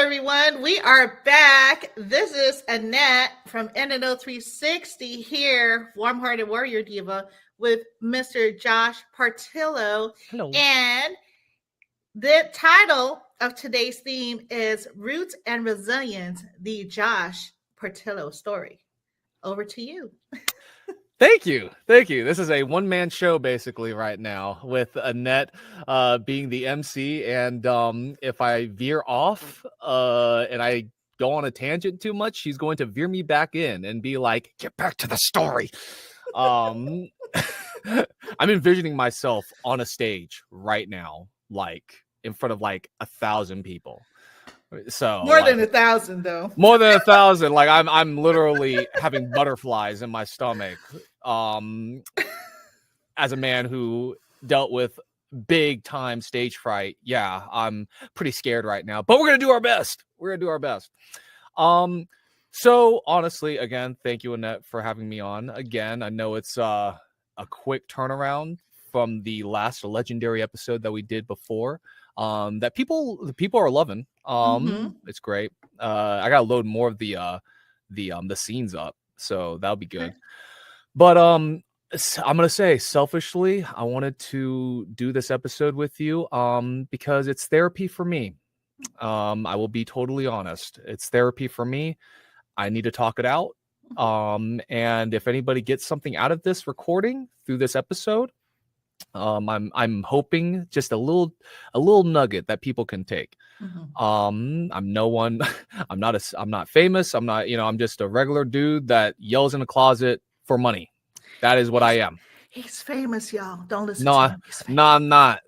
everyone. We are back. This is Annette from NNO 360 here, Warm-Hearted Warrior Diva, with Mr. Josh Portillo. Hello. And the title of today's theme is Roots and Resilience, the Josh Portillo story. Over to you. Thank you. This is a one-man show basically right now, with Annette being the MC. And if I veer off and I go on a tangent too much, she's going to veer me back in and be like, get back to the story. I'm envisioning myself on a stage right now, like in front of like 1,000 people. So more than 1,000 though. More than 1,000. Like I'm literally having butterflies in my stomach. As a man who dealt with big time stage fright, yeah, I'm pretty scared right now. But we're gonna do our best. So honestly, again, thank you, Annette, for having me on again. I know it's a quick turnaround from the last legendary episode that we did before. That people are loving. It's great. I gotta load more of the scenes up, so that'll be good. Okay. But I'm gonna say selfishly, I wanted to do this episode with you because it's therapy for me. I will be totally honest. It's therapy for me. I need to talk it out. And if anybody gets something out of this recording through this episode, I'm hoping just a little nugget that people can take. I'm no one. I'm not famous. I'm not. I'm just a regular dude that yells in a closet for money. That is what I am. He's famous, y'all. Don't listen to him. No, I'm not.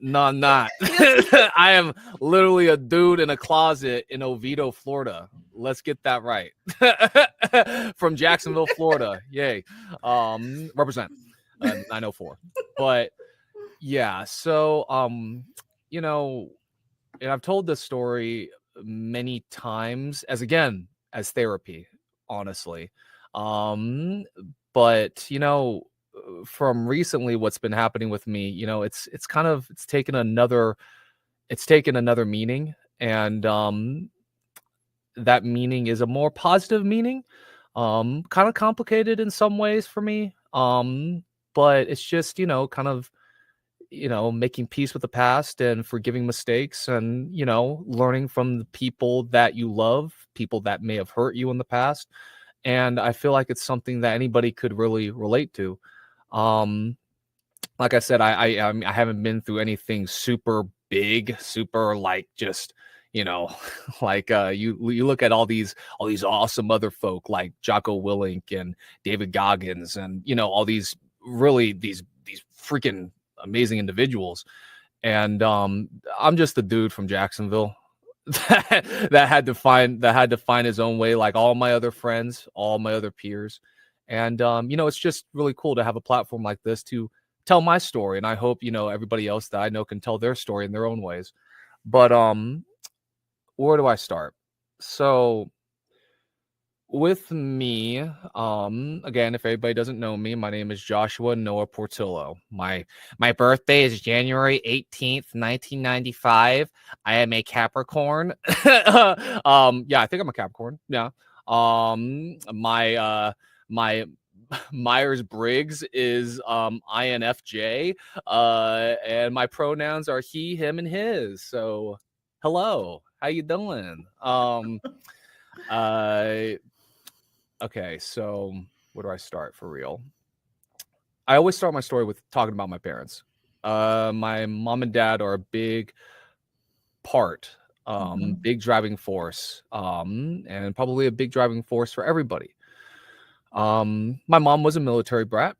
I am literally a dude in a closet in Oviedo, Florida. Let's get that right. From Jacksonville, Florida. Yay. Represent 904. But yeah, so and I've told this story many times as therapy, honestly. But from recently what's been happening with me, it's taken another meaning, and that meaning is a more positive meaning. Kind of complicated in some ways for me. But it's just, making peace with the past and forgiving mistakes and, learning from the people that you love, people that may have hurt you in the past. And I feel like it's something that anybody could really relate to. Like I said, I haven't been through anything super big, super like just, like you look at all these awesome other folk like Jocko Willink and David Goggins and, all these really these freaking amazing individuals. And I'm just a dude from Jacksonville that had to find his own way, like all my other friends, all my other peers. And it's just really cool to have a platform like this to tell my story, and I hope everybody else that I know can tell their story in their own ways. But where do I start? So with me, again, if everybody doesn't know me, my name is Joshua Noah Portillo. My birthday is January 18th, 1995. I am a Capricorn. Yeah, I think I'm a Capricorn. Yeah. My Myers-Briggs is INFJ, and my pronouns are he, him, and his. So hello, how you doing? Okay, so where do I start for real? I always start my story with talking about my parents. My mom and dad are a big part, big driving force, and probably a big driving force for everybody. My mom was a military brat,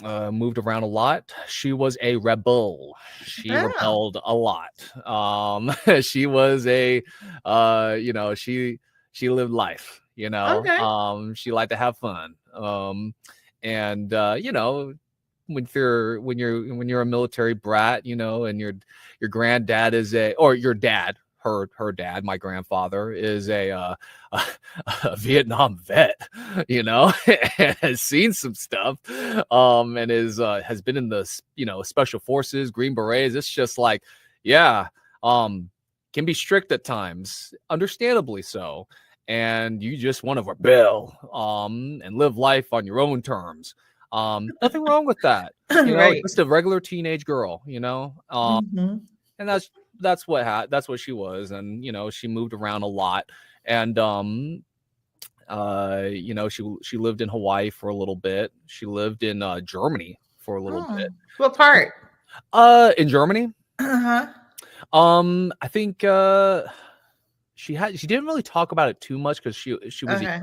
moved around a lot. She was a rebel. She rebelled a lot. She was she lived life. Okay. She liked to have fun. And when you're a military brat, and your granddad is your dad, her dad, my grandfather, is a Vietnam vet, has seen some stuff, and has been in the special forces, Green Berets. It's just like, yeah, can be strict at times, understandably so, and you just want to rebel and live life on your own terms. Nothing wrong with that. Right. Just a regular teenage girl, Mhm. and that's what she was. And she moved around a lot. And she lived in Hawaii for a little bit. She lived in Germany for a little bit. What part? In Germany, Uh-huh. I think she didn't really talk about it too much because she was Okay.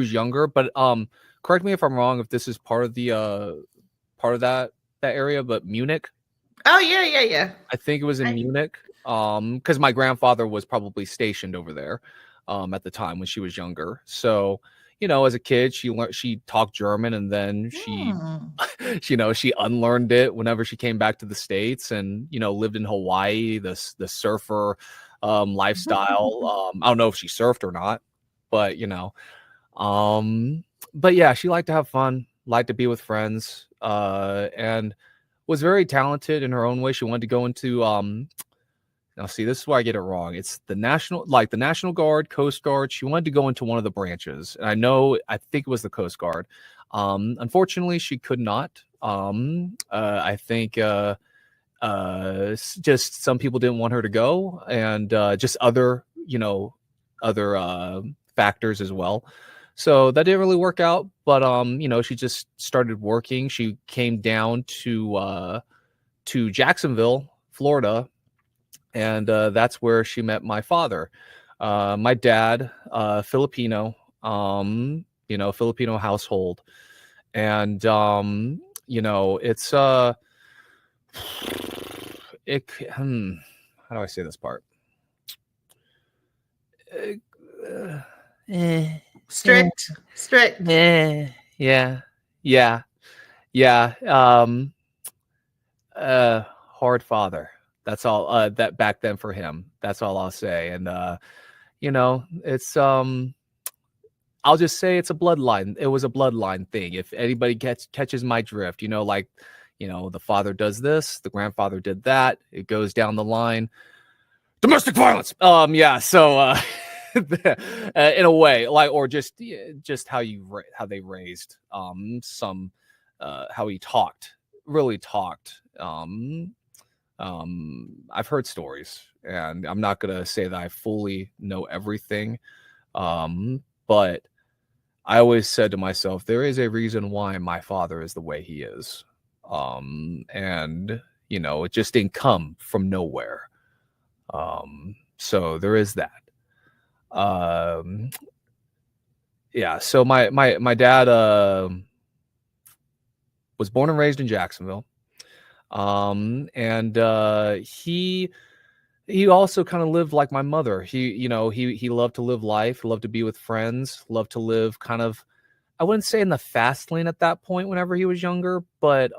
younger. But correct me if I'm wrong, if this is part of the part of that area, but Munich. Oh yeah. I think it was in Munich. Because my grandfather was probably stationed over there at the time when she was younger. So, as a kid, she talked German, and then she she unlearned it whenever she came back to the States, and lived in Hawaii, the surfer lifestyle. I don't know if she surfed or not, but but yeah, she liked to have fun, liked to be with friends, and was very talented in her own way. She wanted to go into now see, this is why I get it wrong. It's the National Guard, Coast Guard. She wanted to go into one of the branches. And I think it was the Coast Guard. Unfortunately, she could not. I think just some people didn't want her to go, and just other factors as well. So that didn't really work out. But she just started working. She came down to Jacksonville, Florida, and that's where she met my father. My dad, Filipino, Filipino household, and it's how do I say this part? Strict. Yeah. Hard father. That's all that back then for him. That's all I'll say. And it's I'll just say it's a bloodline. It was a bloodline thing. If anybody catches my drift, the father does this, the grandfather did that. It goes down the line. Domestic violence. Yeah. So in a way, or just how they raised some how he really talked. I've heard stories, and I'm not gonna say that I fully know everything, but I always said to myself, there is a reason why my father is the way he is, and it just didn't come from nowhere. So there is that. Yeah. So my dad was born and raised in Jacksonville. And he also kind of lived like my mother. He loved to live life, loved to be with friends, loved to live kind of, I wouldn't say in the fast lane at that point whenever he was younger, but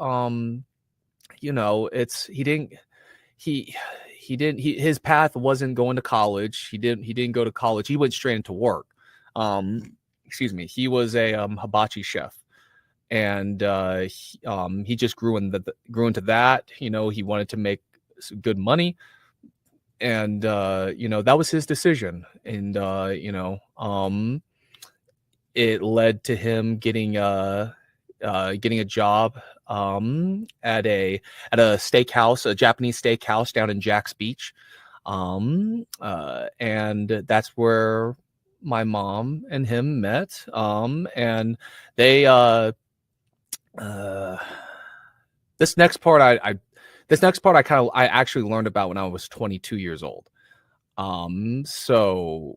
his path wasn't going to college. He didn't go to college. He went straight into work. He was a hibachi chef. And he just grew into that. He wanted to make good money, and that was his decision. And it led to him getting a job at a steakhouse, a Japanese steakhouse down in Jax Beach, and that's where my mom and him met. And they this next part I actually learned about when I was 22 years old. So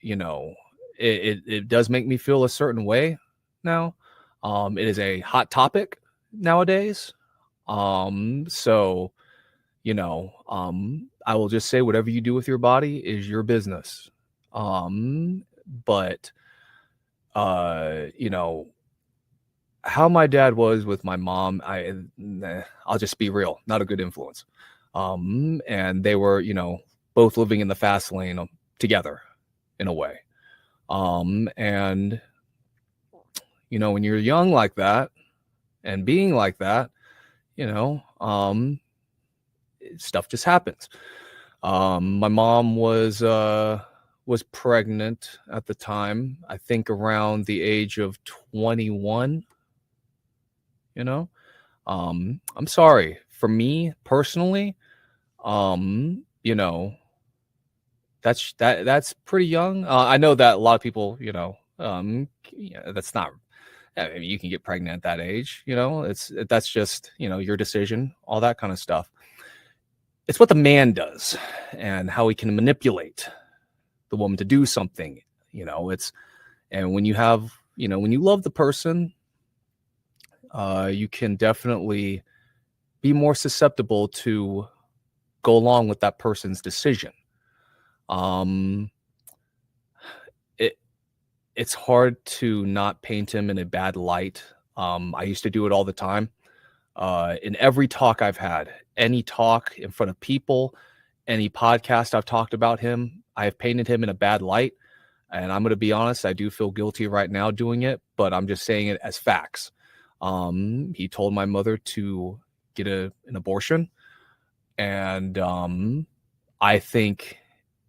it does make me feel a certain way now. It is a hot topic nowadays. So I will just say whatever you do with your body is your business. But how my dad was with my mom, I'll just be real, not a good influence. And they were, both living in the fast lane together in a way. And when you're young like that and being like that, stuff just happens. My mom was pregnant at the time, I think around the age of 21, you know. I'm sorry. For me personally, you know, that's pretty young. I know that a lot of people, that's not. I mean, you can get pregnant at that age. That's just your decision, all that kind of stuff. It's what the man does and how he can manipulate the woman to do something. And when you have, when you love the person, you can definitely be more susceptible to go along with that person's decision. It's hard to not paint him in a bad light. I used to do it all the time. In every talk I've had, any talk in front of people, any podcast I've talked about him, I have painted him in a bad light. And I'm going to be honest, I do feel guilty right now doing it, but I'm just saying it as facts. He told my mother to get an abortion. And I think,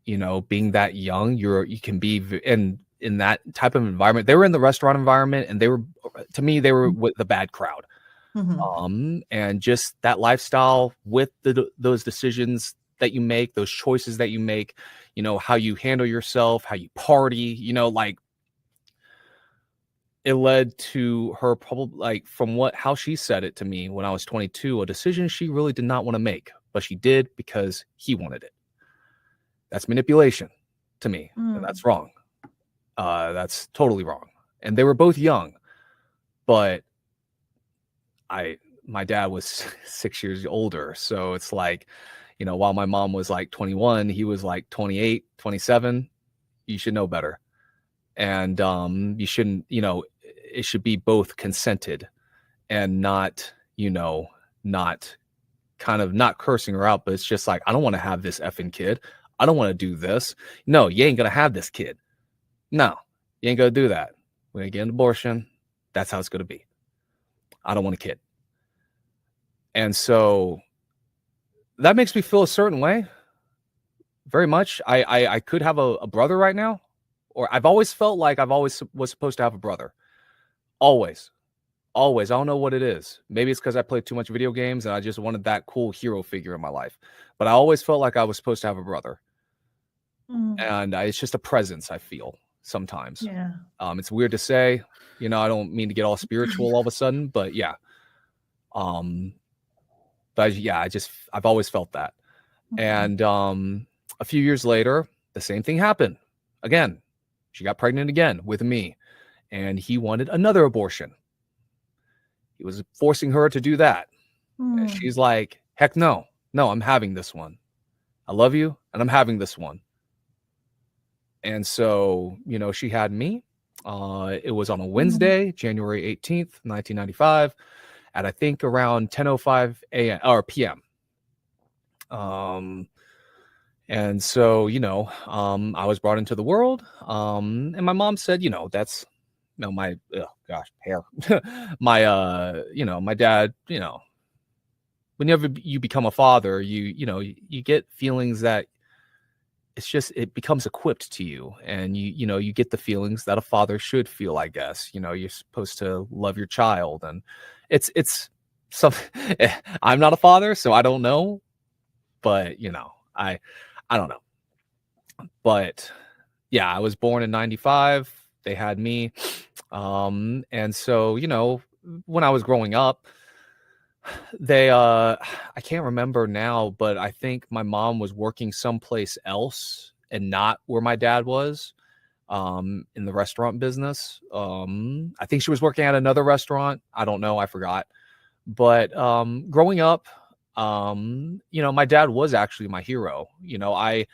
being that young, you can be in that type of environment. They were in the restaurant environment, and they were with the bad crowd. And just that lifestyle with those decisions that you make, those choices that you make, how you handle yourself, how you party, like it led to her probably, like, how she said it to me when I was 22, a decision she really did not want to make, but she did because he wanted it. That's manipulation to me, and that's wrong. That's totally wrong. And they were both young, but my dad was 6 years older. So it's like, while my mom was like 21, he was like 28, 27. You should know better. And you shouldn't, it should be both consented and not not cursing her out, but it's just like, I don't want to have this effing kid. I don't want to do this. No, you ain't going to have this kid. No, you ain't going to do that. We're going to get an abortion. That's how it's going to be. I don't want a kid. And so that makes me feel a certain way. Very much. I could have a brother right now, or I've always felt like I've always was supposed to have a brother. Always. I don't know what it is. Maybe it's because I played too much video games and I just wanted that cool hero figure in my life. But I always felt like I was supposed to have a brother. And it's just a presence I feel sometimes. Yeah. It's weird to say, I don't mean to get all spiritual all of a sudden, but yeah. I've always felt that. And a few years later, the same thing happened again. She got pregnant again with me, and he wanted another abortion. He was forcing her to do that. And she's like, heck no, I'm having this one. I love you, and I'm having this one. And so, she had me. It was on a Wednesday, January 18th, 1995, at I think around 10:05 a.m. or p.m. And so, I was brought into the world. And my mom said, that's my hair. My dad, whenever you become a father, you get feelings that it becomes equipped to you, and you get the feelings that a father should feel, I guess. You're supposed to love your child, and it's something. I'm not a father, so I don't know, but I don't know. But yeah, I was born in 95. They had me. And so, when I was growing up, they I can't remember now, but I think my mom was working someplace else and not where my dad was, in the restaurant business. I think she was working at another restaurant. I don't know, I forgot. But growing up, my dad was actually my hero. I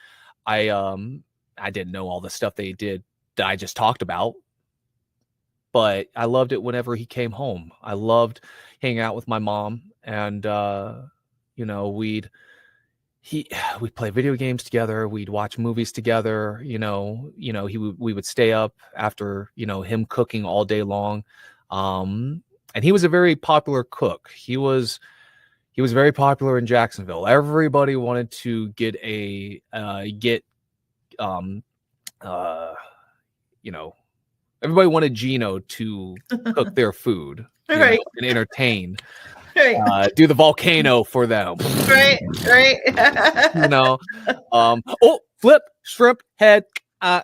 didn't know all the stuff they did that I just talked about, but I loved it whenever he came home. I loved hanging out with my mom, and we'd play video games together. We'd watch movies together. We would stay up after him cooking all day long. And he was a very popular cook. He was He was very popular in Jacksonville. Everybody wanted to get you know, everybody wanted Gino to cook their food, Right. and entertain, Right. do the volcano for them. Right. Right. Oh, flip, shrimp, head.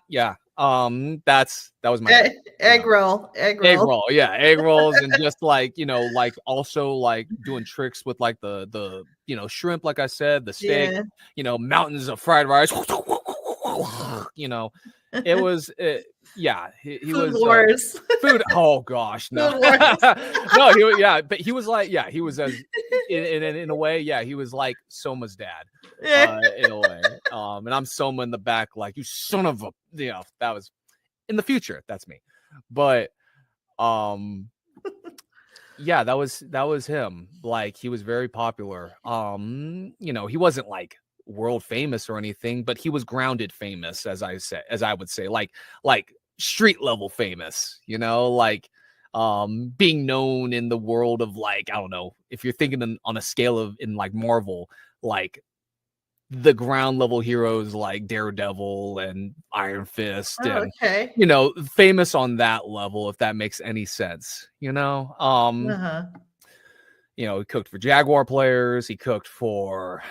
Yeah. That was my dad. Egg roll. Egg Egg roll. roll, yeah, egg rolls, and just like like also like doing tricks with like the shrimp, like I said, the steak, Yeah. mountains of fried rice. It was yeah, he Food was wars. food. Oh gosh, no, Food wars. no, but he was like, yeah, he was as in a way, yeah, he was like Soma's dad, Yeah. in a way, and I'm Soma in the back, like, you son of a, that was in the future, that's me, but yeah, that was him. Like, he was very popular. He wasn't like world famous or anything, but he was grounded famous, as I would say, like street level famous, like being known in the world of, like, I don't know, if you're thinking on a scale of in like Marvel, like the ground level heroes like Daredevil and Iron Fist, Oh, and okay. famous on that level, if that makes any sense. Uh-huh. He cooked for Jaguar players, he cooked for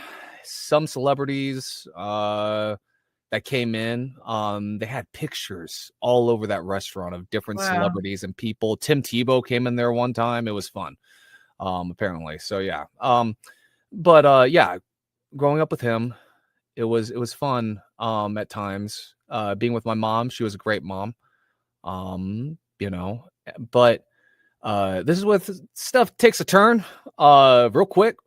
some celebrities that came in. They had pictures all over that restaurant of different Wow. celebrities and people. Tim Tebow came in there one time. It was fun, apparently. So yeah. But yeah, growing up with him, it was fun at times. Being with my mom, she was a great mom. But this is what stuff takes a turn real quick.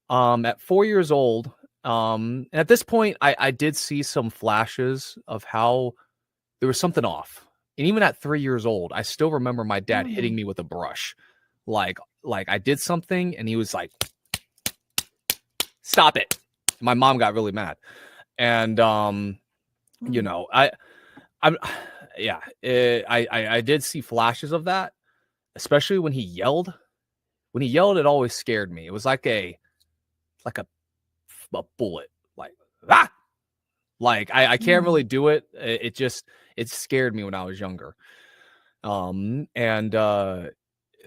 At 4 years old, at this point I did see some flashes of how there was something off. And even at 3 years old, I still remember my dad hitting me with a brush. Like I did something and he was like, stop it. My mom got really mad. And I did see flashes of that, especially when he yelled. When he yelled, it always scared me. It was like a bullet, like, ah! Like I can't really do it. It scared me when I was younger. And there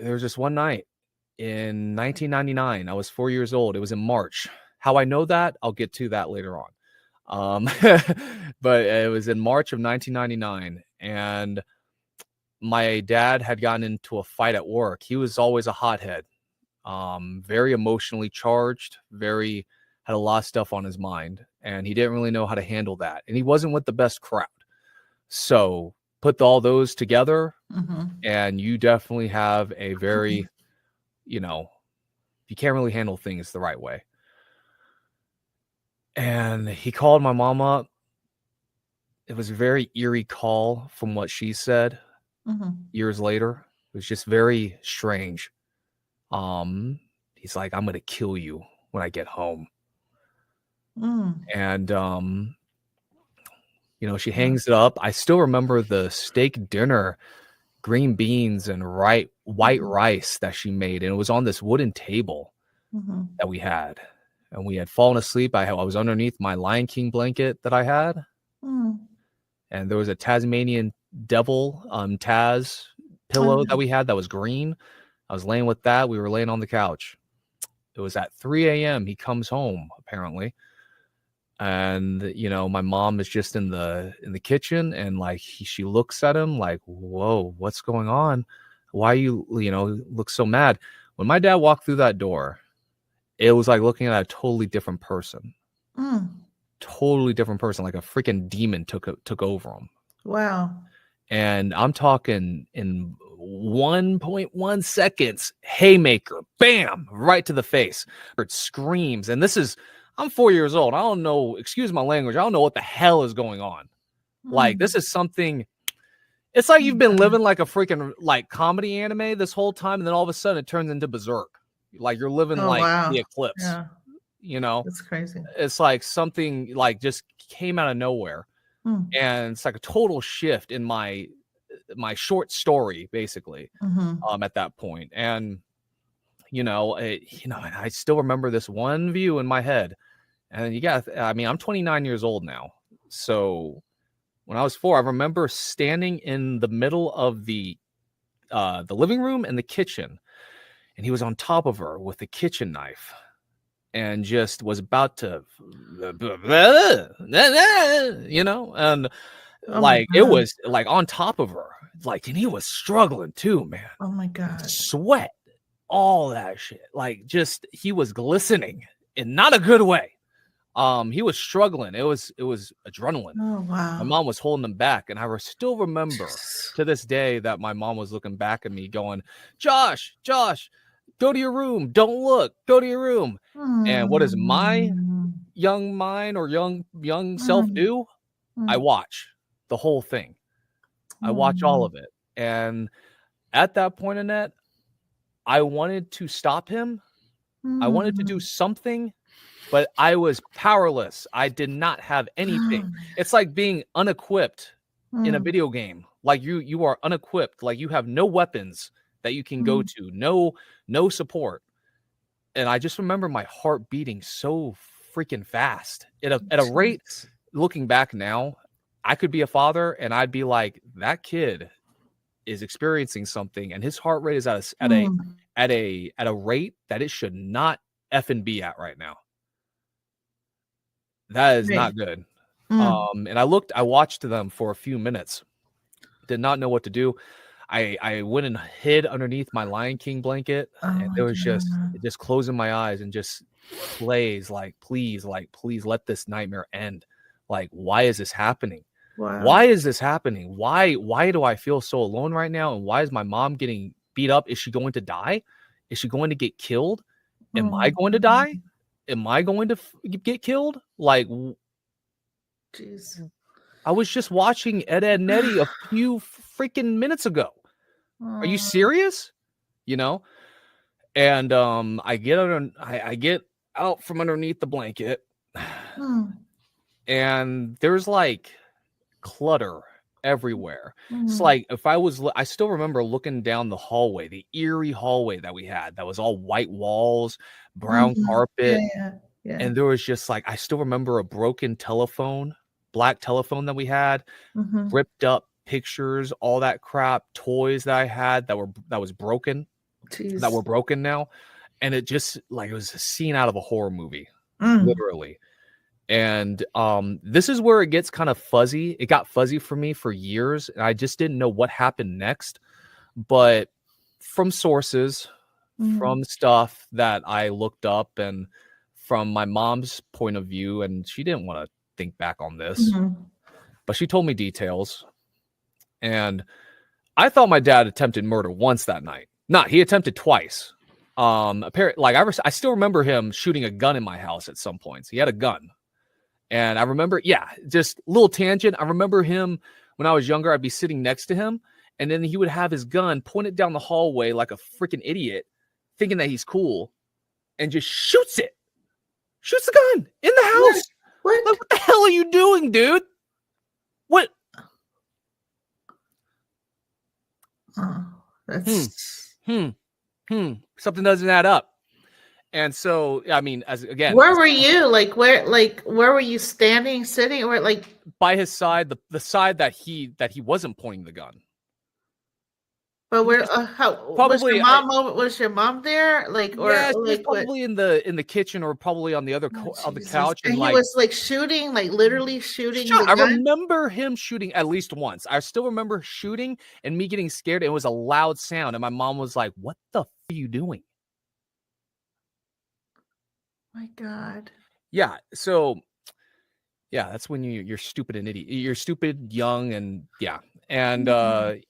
was just one night in 1999. I was 4 years old. It was in March. How I know that, I'll get to that later on. But it was in March of 1999, and my dad had gotten into a fight at work. He was always a hothead, very emotionally charged, had a lot of stuff on his mind, and he didn't really know how to handle that. And he wasn't with the best crowd. So put all those together, and you definitely have a very, you can't really handle things the right way. And he called my mom up. It was a very eerie call from what she said years later. It was just very strange. He's like, I'm going to kill you when I get home. And, she hangs it up. I still remember the steak dinner, green beans and white rice that she made. And it was on this wooden table that we had. And we had fallen asleep. I was underneath my Lion King blanket that I had. And there was a Tasmanian devil, Taz pillow that we had that was green. I was laying with that. We were laying on the couch. It was at 3 a.m. He comes home, apparently. And, my mom is just in the kitchen, and like she looks at him like, whoa, what's going on? Why you look so mad? When my dad walked through that door, it was like looking at a totally different person. Totally different person, like a freaking demon took over him. Wow. And I'm talking in 1.1 seconds, haymaker, bam, right to the face. It screams. And I'm 4 years old. I don't know, excuse my language, I don't know what the hell is going on. Like, this is something, it's like you've been living like a freaking like comedy anime this whole time, and then all of a sudden it turns into Berserk. Like you're living the Eclipse. Yeah. That's crazy. It's like something like just came out of nowhere. And it's like a total shift in my short story, basically, at that point. And you know, and I still remember this one view in my head. And I'm 29 years old now. So when I was 4, I remember standing in the middle of the living room and the kitchen, and he was on top of her with a kitchen knife and just was about to, and Oh my it God. was like on top of her, like, and he was struggling too, man. Oh my God. Sweat, all that shit. Like, just, he was glistening in not a good way. He was struggling. It was adrenaline. Oh My wow. mom was holding him back, and I still remember to this day that my mom was looking back at me going, Josh, go to your room. Don't look. Go to your room. And what does my young mind or young self do? I watch the whole thing. I watch all of it. And at that point, Annette, I wanted to stop him. I wanted to do something, but I was powerless. I did not have anything. It's like being unequipped in a video game. Like you are unequipped. Like you have no weapons that you can go to, no support. And I just remember my heart beating so freaking fast at a rate. Looking back now, I could be a father and I'd be like, that kid is experiencing something, and his heart rate is at a rate that it should not effing be at right now. That is not good. And I watched them for a few minutes. Did not know what to do. I went and hid underneath my Lion King blanket, and it was just closing my eyes and just please let this nightmare end. Like, why is this happening? Wow. Why is this happening? Why do I feel so alone right now? And why is my mom getting beat up? Is she going to die? Is she going to get killed? Am I going to die? Am I going to get killed? Like, jeez. I was just watching Ed, Edd n Eddy a few freaking minutes ago. Are you serious? And I get out from underneath the blanket, and there's like clutter everywhere. It's like I still remember looking down the hallway, the eerie hallway that we had that was all white walls, brown carpet. Yeah. And there was just like, I still remember a broken telephone, black telephone that we had, ripped up pictures, all that crap, toys that I had that was broken, that were broken now. And it just like, it was a scene out of a horror movie, literally. And this is where it gets kind of fuzzy. It got fuzzy for me for years, and I just didn't know what happened next. But from sources, from stuff that I looked up, and from my mom's point of view, and she didn't want to think back on this, but she told me details. And I thought my dad attempted murder once that night. He attempted twice. Apparently, like I still remember him shooting a gun in my house at some points. He had a gun. And I remember, just a little tangent. I remember him when I was younger, I'd be sitting next to him, and then he would have his gun pointed down the hallway like a freaking idiot, thinking that he's cool, and just shoots the gun in the house. What? Like, what the hell are you doing, dude? What? That's Something doesn't add up. And so, I mean, where were you? Like, where were you standing, sitting, or like by his side, the side that he wasn't pointing the gun. But where? Probably was your mom there? Like, or like probably in the kitchen, or probably on the other on the couch. And he was like shooting, like literally shooting. I remember him shooting at least once. I still remember shooting and me getting scared. It was a loud sound, and my mom was like, "What the f are you doing?" My God. Yeah. So, that's when you're stupid and idiot. You're stupid, young, and and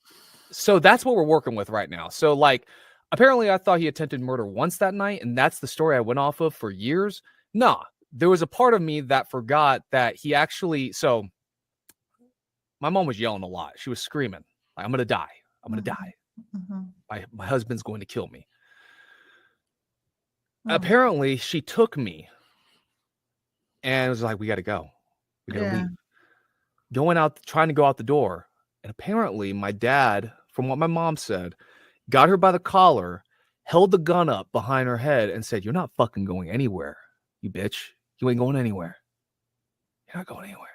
so that's what we're working with right now. So, like, apparently, I thought he attempted murder once that night, and that's the story I went off of for years. Nah, there was a part of me that forgot that he actually. So, my mom was yelling a lot. She was screaming, like, "I'm gonna die! I'm gonna die! My husband's going to kill me." Apparently, she took me and was like, "We got to go. We got to leave." Going out, trying to go out the door. And apparently, my dad, from what my mom said, got her by the collar, held the gun up behind her head and said, "You're not fucking going anywhere, you bitch. You ain't going anywhere. You're not going anywhere.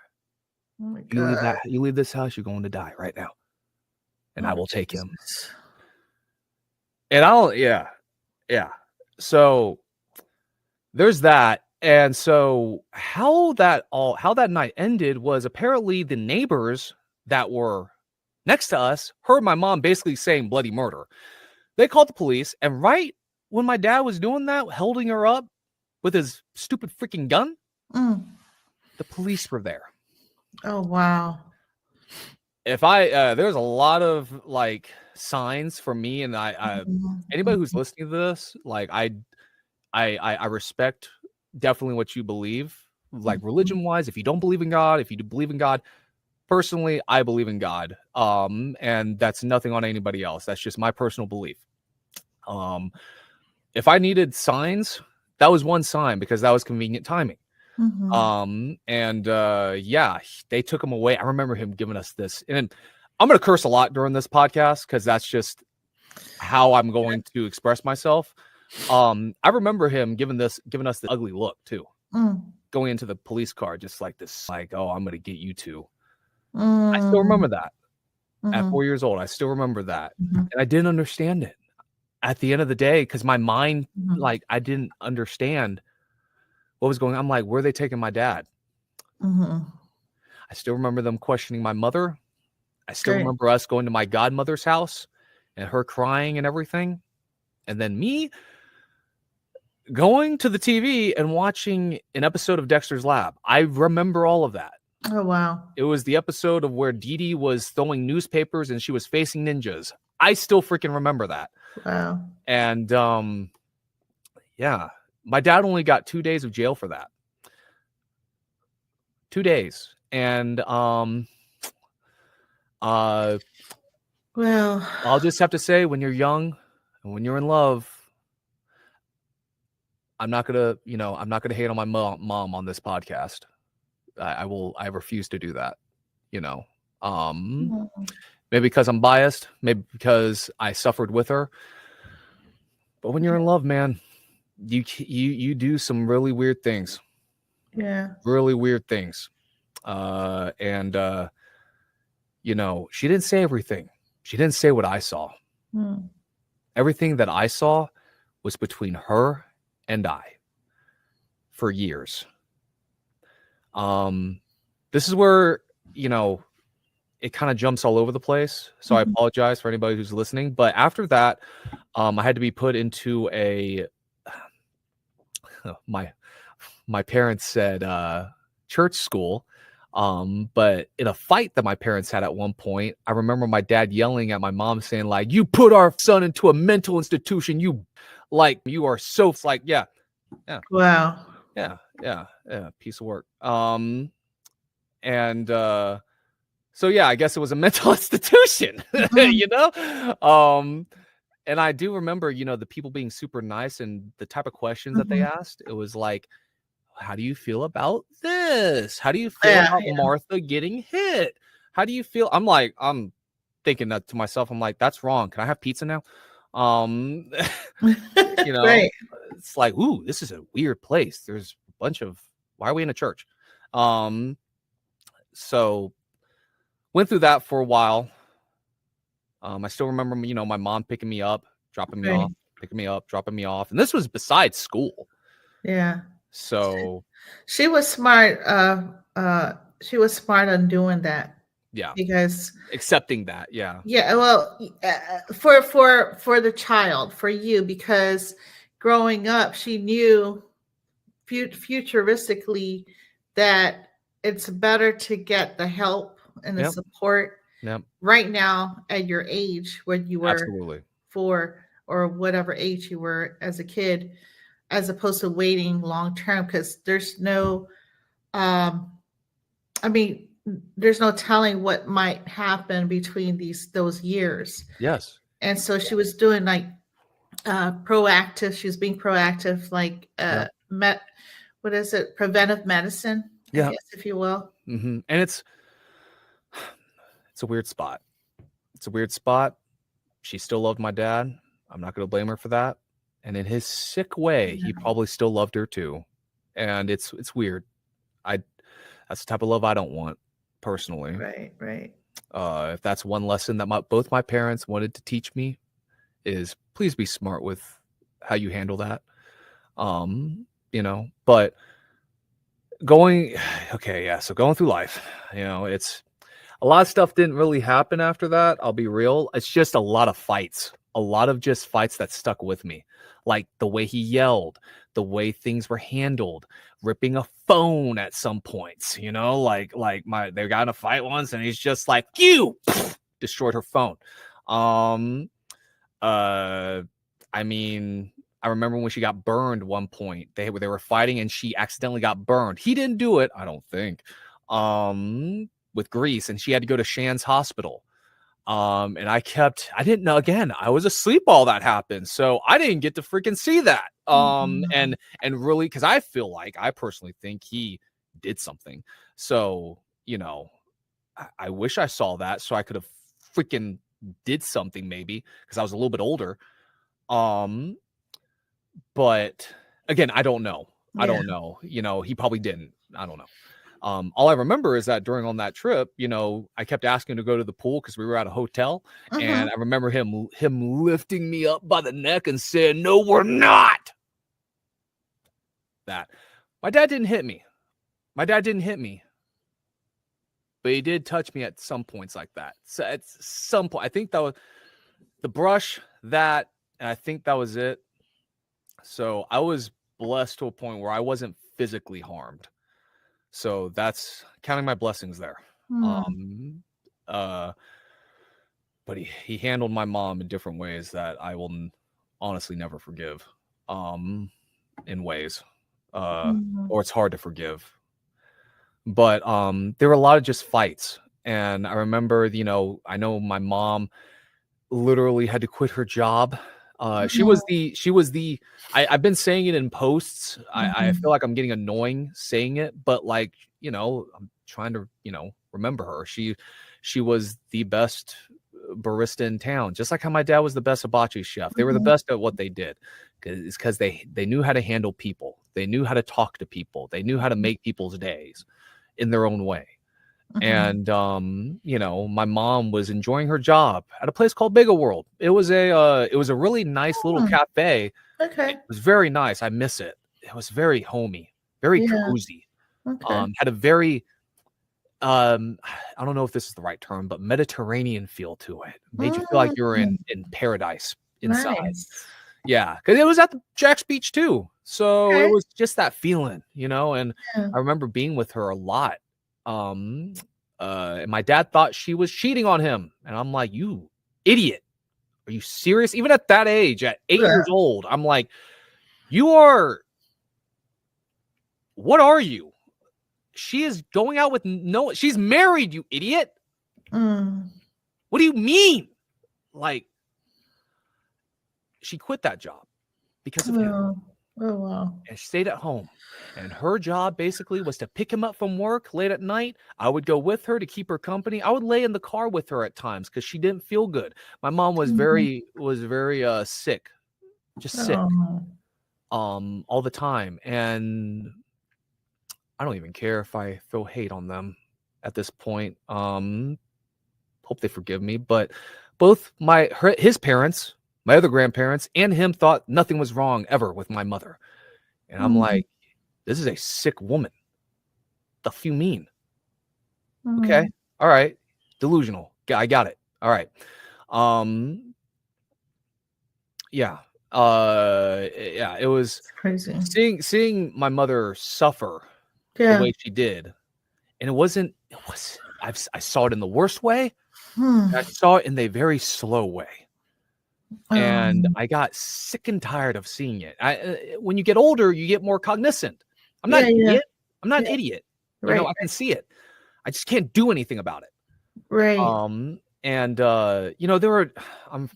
Oh my You God. leave this house, you're going to die right now. And I will take him." Jesus. And yeah. So there's that. And so how that night ended was apparently the neighbors that were next to us heard my mom basically saying bloody murder. They called the police, and right when my dad was doing that, holding her up with his stupid freaking gun, the police were there. Oh, wow. If there's a lot of like signs for me, and anybody who's listening to this, like I respect definitely what you believe, like religion wise. If you don't believe in God, if you do believe in God, personally, I believe in God. And that's nothing on anybody else. That's just my personal belief. If I needed signs, that was one sign because that was convenient timing. Yeah, they took him away. I remember him giving us this, and I'm going to curse a lot during this podcast because that's just how I'm going to express myself. I remember him giving us the ugly look too, going into the police car, just like this, like, "Oh, I'm going to get you two." I still remember that at 4 years old. I still remember that. And I didn't understand it at the end of the day because my mind, like, I didn't understand what was going on. I'm like, where are they taking my dad? I still remember them questioning my mother. I still remember us going to my godmother's house and her crying and everything. And then me going to the TV and watching an episode of Dexter's Lab. I remember all of that. Oh, wow. It was the episode of where Dee Dee was throwing newspapers and she was facing ninjas. I still freaking remember that. Wow. And yeah, my dad only got 2 days of jail for that. 2 days. And Well, I'll just have to say, when you're young and when you're in love, I'm not gonna hate on my mom on this podcast. I refuse to do that. Maybe because I'm biased, maybe because I suffered with her. But when you're in love, man, you do some really weird things. Yeah. Really weird things. She didn't say everything. She didn't say what I saw. Everything that I saw was between her and I for years. This is where, it kind of jumps all over the place. So I apologize for anybody who's listening. But after that, I had to be put into my parents said church school. But in a fight that my parents had at one point, I remember my dad yelling at my mom saying, like, "You put our son into a mental institution. You are so," like, yeah. Wow. Yeah. Piece of work. So yeah, I guess it was a mental institution, and I do remember, the people being super nice and the type of questions that they asked. It was like, "How do you feel about this? How do you feel about Martha getting hit? How do you feel?" I'm thinking that to myself. I'm like, "That's wrong. Can I have pizza now?" Right. It's like, ooh, this is a weird place. There's a bunch of, why are we in a church? So went through that for a while. I still remember, my mom picking me up, dropping me off, picking me up, dropping me off. And this was besides school. Yeah. So she was smart. She was smart on doing that. Yeah. Because accepting that. Yeah. Yeah. Well, for the child, for you, because growing up, she knew futuristically that it's better to get the help and the support right now at your age, when you were Absolutely 4 or whatever age you were as a kid, as opposed to waiting long term, because there's no there's no telling what might happen between those years. Yes. And so she was doing like proactive. She was being proactive, like what is it? Preventive medicine, I guess, if you will. And it's a weird spot. It's a weird spot. She still loved my dad. I'm not going to blame her for that. And in his sick way, he probably still loved her too. And it's weird. That's the type of love I don't want personally. Right. If that's one lesson that both my parents wanted to teach me, is please be smart with how you handle that. But going through life, it's a lot of stuff didn't really happen after that. I'll be real. It's just a lot of fights, a lot of just fights that stuck with me. Like the way he yelled, the way things were handled, ripping a phone at some points, they got in a fight once and he's just like, you destroyed her phone. I remember when she got burned one point, they were fighting and she accidentally got burned. He didn't do it, I don't think, with grease, and she had to go to Shan's hospital. And I didn't know, again, I was asleep while that happened. So I didn't get to freaking see that. And really, cause I personally think he did something. So, I wish I saw that so I could have freaking did something maybe, cause I was a little bit older. But again, I don't know. I don't know. He probably didn't. I don't know. All I remember is that on that trip, I kept asking to go to the pool because we were at a hotel, and I remember him lifting me up by the neck and saying, "No, we're not." That my dad didn't hit me. But he did touch me at some points like that. So at some point, I think that was the brush, and I think that was it. So I was blessed to a point where I wasn't physically harmed. So that's counting my blessings there. But he handled my mom in different ways that I will honestly never forgive. In ways, or it's hard to forgive. But there were a lot of just fights, and I remember, I know my mom literally had to quit her job. She was the I've been saying it in posts. I feel like I'm getting annoying saying it, but I'm trying to, remember her. She was the best barista in town, just like how my dad was the best hibachi chef. They were the best at what they did because they knew how to handle people. They knew how to talk to people. They knew how to make people's days in their own way. And my mom was enjoying her job at a place called Bigger World. It was a really nice little cafe. Okay. It was very nice. I miss it. It was very homey, very cozy. Okay. Had a very I don't know if this is the right term, but Mediterranean feel to it. Made you feel like you were in paradise inside. Nice. Yeah, because it was at the Jack's Beach too. So it was just that feeling, and I remember being with her a lot. And my dad thought she was cheating on him, and I'm like, you idiot, are you serious? Even at that age, at 8 years old, I'm like, what are you? She is going out with she's married, you idiot. What do you mean? She quit that job because of him. Oh, wow. And she stayed at home. And her job basically was to pick him up from work late at night. I would go with her to keep her company. I would lay in the car with her at times because she didn't feel good. My mom was very sick, just sick, all the time. And I don't even care if I throw hate on them at this point. Hope they forgive me. But both his parents, my other grandparents, and him thought nothing was wrong ever with my mother. And I'm like, this is a sick woman. The f you mean? Okay. All right. Delusional. I got it. All right. Yeah. It was crazy. Seeing my mother suffer the way she did. And I saw it in the worst way. I saw it in the very slow way. And I got sick and tired of seeing it. When you get older, you get more cognizant. I'm not an idiot. I'm not an idiot. Right. I can see it. I just can't do anything about it. Right. I'm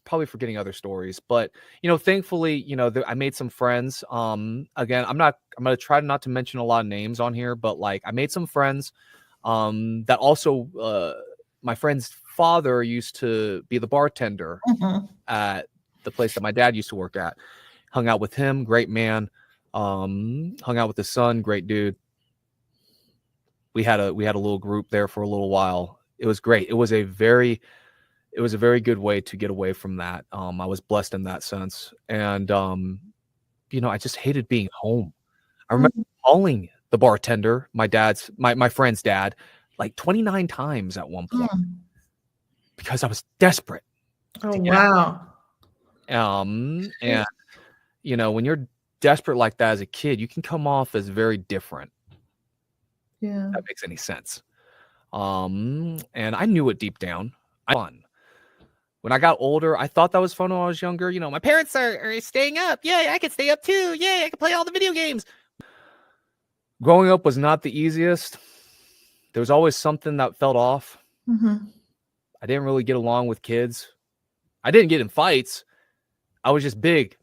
probably forgetting other stories, but thankfully, I made some friends. Again, I'm going to try not to mention a lot of names on here, but I made some friends that also my friend's father used to be the bartender at the place that my dad used to work at. Hung out with him, great man. Hung out with his son, great dude. We had a little group there for a little while. It was great. It was a very good way to get away from that. I was blessed in that sense. And I just hated being home. I remember calling the bartender, my friend's dad, like 29 times at one point because I was desperate. Oh, wow. And when you're desperate like that as a kid, you can come off as very different. Yeah. If that makes any sense. And I knew it deep down. Fun. When I got older, I thought that was fun when I was younger. My parents are staying up. Yeah, I could stay up too. Yeah, I could play all the video games. Growing up was not the easiest. There was always something that felt off. I didn't really get along with kids. I didn't get in fights. I was just big.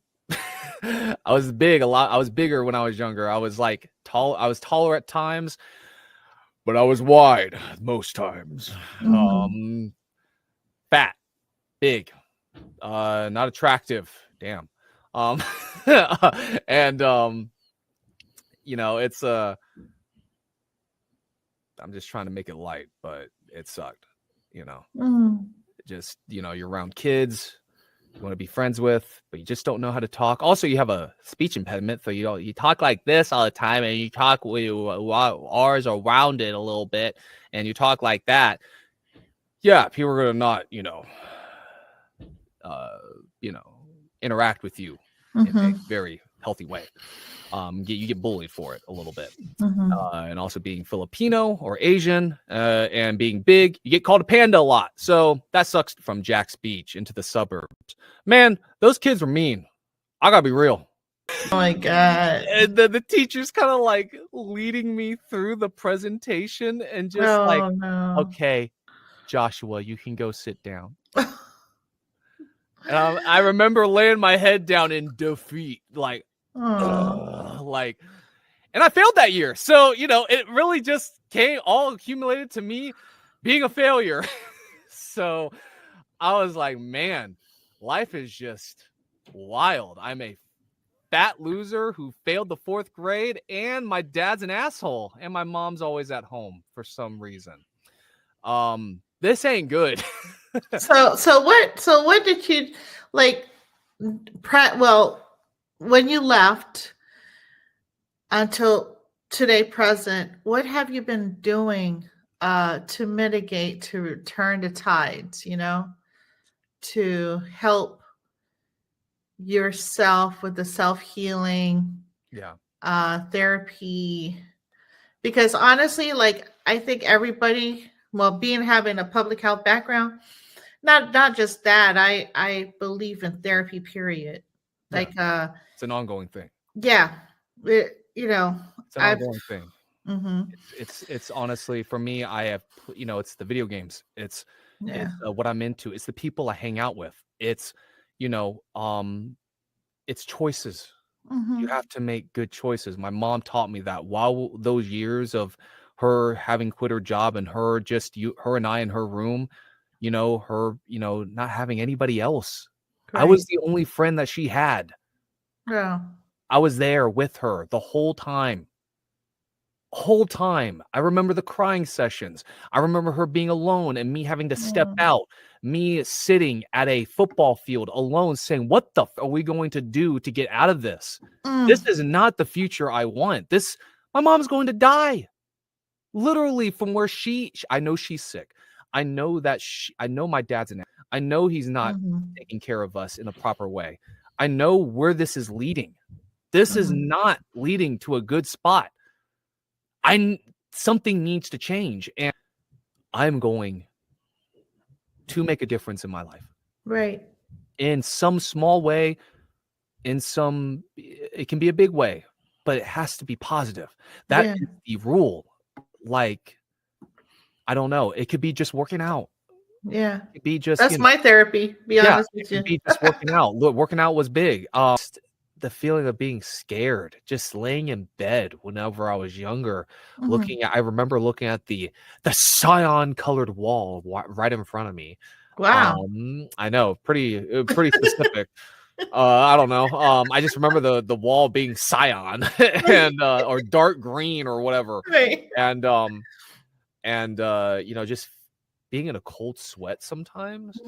I was big a lot. I was bigger when I was younger. I was like tall. I was taller at times, but I was wide most times. Fat, big, not attractive. Damn. And it's I'm just trying to make it light, but it sucked. Just you're around kids you want to be friends with, but you just don't know how to talk. Also, you have a speech impediment, so you talk like this all the time, and you talk with R's are rounded a little bit, and you talk like that. Yeah, people are gonna not interact with you in a very healthy way. You get bullied for it a little bit. And also being Filipino or Asian and being big, you get called a panda a lot. So that sucks. From Jack's Beach into the suburbs. Man, those kids were mean. I gotta be real. Oh my God. And the teacher's kind of like leading me through the presentation and just okay, Joshua, you can go sit down. And I remember laying my head down in defeat, and I failed that year. So, it really just all accumulated to me being a failure. So I was like, man, life is just wild. I'm a fat loser who failed the 4th grade, and my dad's an asshole, and my mom's always at home for some reason. This ain't good. So what did you like? When you left until today present, what have you been doing to mitigate, to turn the tides, to help yourself with the self-healing therapy? Because honestly, I think everybody, having a public health background, not just that, I believe in therapy, period. It's an ongoing thing. Yeah. It's an ongoing thing. It's honestly, for me, I have, it's the video games. It's what I'm into. It's the people I hang out with. It's, it's choices. You have to make good choices. My mom taught me that while those years of her having quit her job and her and I in her room, her, not having anybody else. Right. I was the only friend that she had. Yeah. I was there with her the whole time. I remember the crying sessions. I remember her being alone and me having to step out, me sitting at a football field alone saying, what the are we going to do to get out of this? This is not the future I want. My mom's going to die. Literally from where I know she's sick. I know that I know my dad's I know he's not taking care of us in a proper way. I know where this is leading. This is not leading to a good spot. Something needs to change, and I'm going to make a difference in my life. Right. In some small way, it can be a big way, but it has to be positive. That is the rule. I don't know. It could be just working out. Yeah. It could be just that's my therapy. Be honest with you. It could be just working out. Look, working out was big. The feeling of being scared, just laying in bed whenever I was younger, I remember looking at the cyan colored wall right in front of me. Wow. I know, pretty specific. I don't know. I just remember the wall being cyan and or dark green or whatever. Right. And you know, just being in a cold sweat sometimes,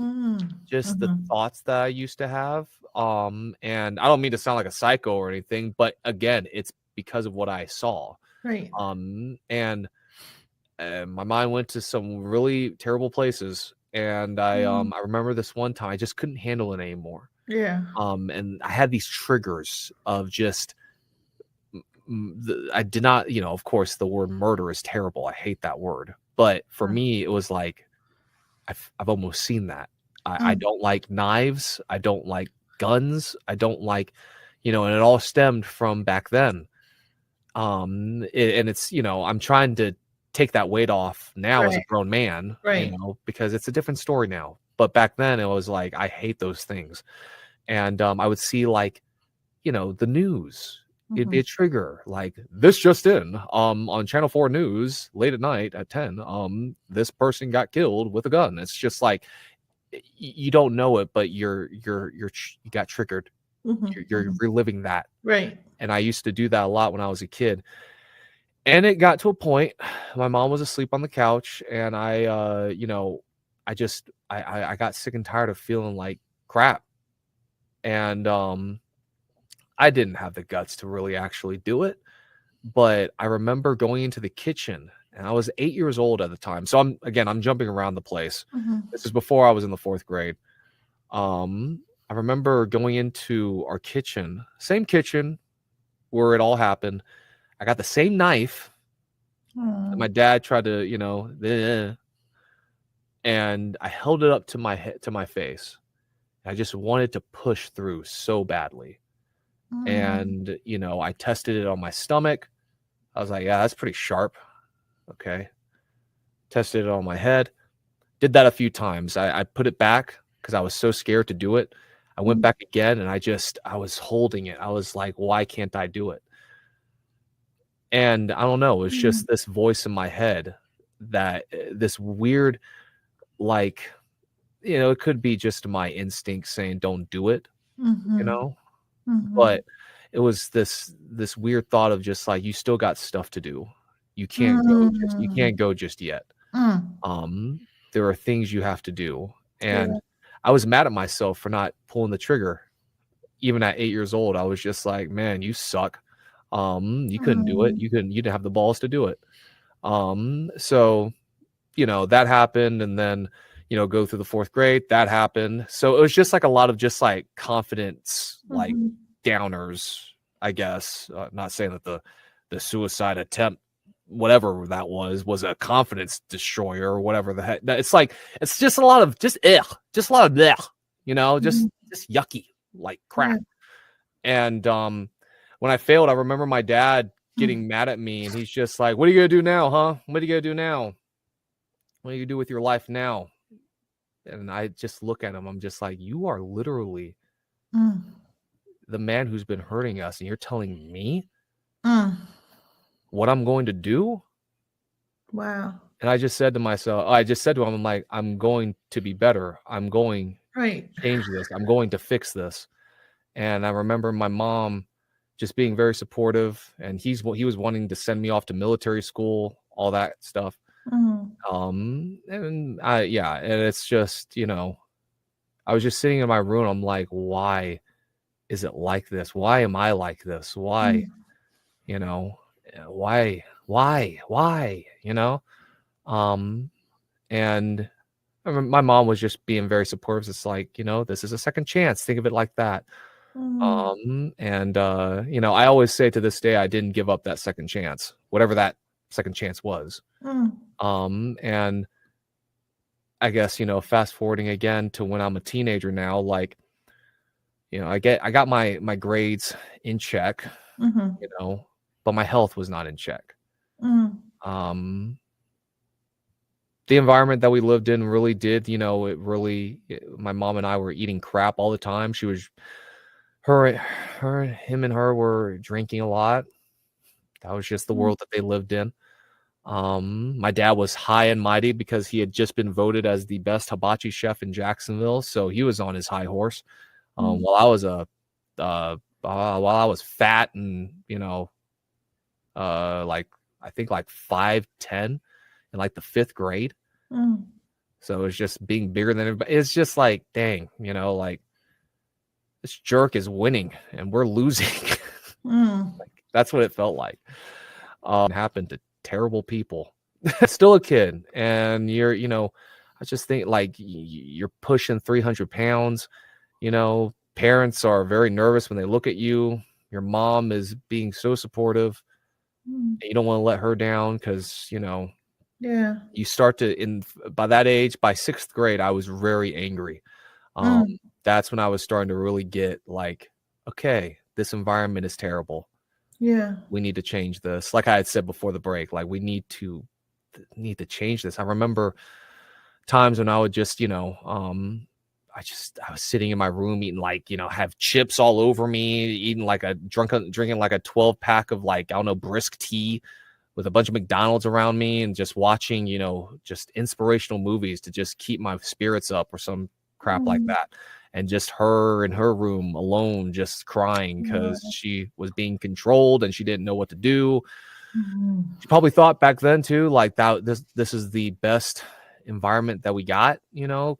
just the Mhm. thoughts that I used to have. And I don't mean to sound like a psycho or anything, but again, it's because of what I saw. Right. And my mind went to some really terrible places. And I remember this one time I just couldn't handle it anymore. Yeah. And I had these triggers of just I did not, you know, of course, the word murder is terrible. I hate that word. But for Mm. me, it was like I've almost seen that. I Mm. don't like knives. I don't like guns. I don't like, you know, and it all stemmed from back then. And it's, you know, I'm trying to take that weight off now as a Right. grown man, you Right. know, because it's a different story now. But back then it was like I hate those things. And I would see, like, you know, the news. It'd be Mhm. a trigger, like this just in, on Channel 4 News late at night at 10, this person got killed with a gun. It's just like you don't know it, but you got triggered. Mhm. You're Mhm. reliving that. Right. And I used to do that a lot when I was a kid. And it got to a point, my mom was asleep on the couch, and you know, I got sick and tired of feeling like crap. And I didn't have the guts to really actually do it, but I remember going into the kitchen, and I was 8 years old at the time. So I'm jumping around the place. Mhm. This is before I was in the 4th grade. I remember going into our kitchen, same kitchen where it all happened. I got the same knife that Aw. my dad tried to, you know, and I held it up to my head, to my face. I just wanted to push through so badly. Mm. And, you know, I tested it on my stomach. I was like, yeah, that's pretty sharp. Okay. Tested it on my head. Did that a few times. I put it back because I was so scared to do it. I went Mm. back again, and I was holding it. I was like, why can't I do it? And I don't know. It was Mm. just this voice in my head that this weird, like, you know, it could be just my instinct saying, don't do it, you Mhm. know, Mhm. but it was this weird thought of just like, you still got stuff to do. You Mm. can't go just yet. Mm. Um, there are things you have to do. Yeah. And I was mad at myself for not pulling the trigger. Even at 8 years old, I was just like, man, you suck. You couldn't do it. Mm. You didn't have the balls to do it. So, you know, that happened. And then, you know, go through the 4th grade, that happened. So it was just like a lot of just like confidence, like Mhm. downers, I guess. Not saying that the suicide attempt, whatever that was a confidence destroyer or whatever the heck. It's like, it's just a lot of just just a lot of blech, you know, Mhm. just yucky, like Yeah. crap. And when I failed, I remember my dad Mm. getting mad at me, and he's just like, what are you gonna do now, huh? What are you gonna do now? What do you do with your life now? And I just look at him, I'm just like, you are literally Mm. the man who's been hurting us, and you're telling me Mm. what I'm going to do? Wow. And I just said to him, I'm like, I'm going to be better. I'm going Right. to change this. I'm going to fix this. And I remember my mom just being very supportive, and he was wanting to send me off to military school, all that stuff. Mm. And and it's just, you know, I was just sitting in my room. I'm like, why is it like this? Why am I like this? Why, Mm. you know, why, you know? Um, and my mom was just being very supportive. It's like, you know, this is a second chance. Think of it like that. Mm. And you know, I always say to this day, I didn't give up that second chance, whatever that second chance was. Mm. And I guess, you know, fast forwarding again to when I'm a teenager now, like, you know, I got my grades in check, Mhm. you know, but my health was not in check. Mm. Um, the environment that we lived in really did, you know, my mom and I were eating crap all the time. She was him and her were drinking a lot. That was just the Mm. world that they lived in. My dad was high and mighty because he had just been voted as the best hibachi chef in Jacksonville, so he was on his high horse. While I was while I was fat and like I think like 5'10" in like the 5th grade. Mm. So it's just being bigger than everybody. It's just like, dang, like this jerk is winning and we're losing. Like, that's what it felt like. Happened to terrible people. Still a kid, and I just think like you're pushing 300 pounds. Parents are very nervous when they look at you. Your mom is being so supportive. And you don't want to let her down because Yeah. you start to by that age, by 6th grade, I was very angry. That's when I was starting to really get like, okay, this environment is terrible. Yeah. We need to change this. Like I had said before the break, like we need to change this. I remember times when I would just, I was sitting in my room eating like, have chips all over me, eating like drinking like a 12-pack of like, I don't know, brisk tea with a bunch of McDonald's around me and just watching, just inspirational movies to just keep my spirits up or some crap like that. And just her in her room alone, just crying because she was being controlled and she didn't know what to do. She probably thought back then too, like that this is the best environment that we got, a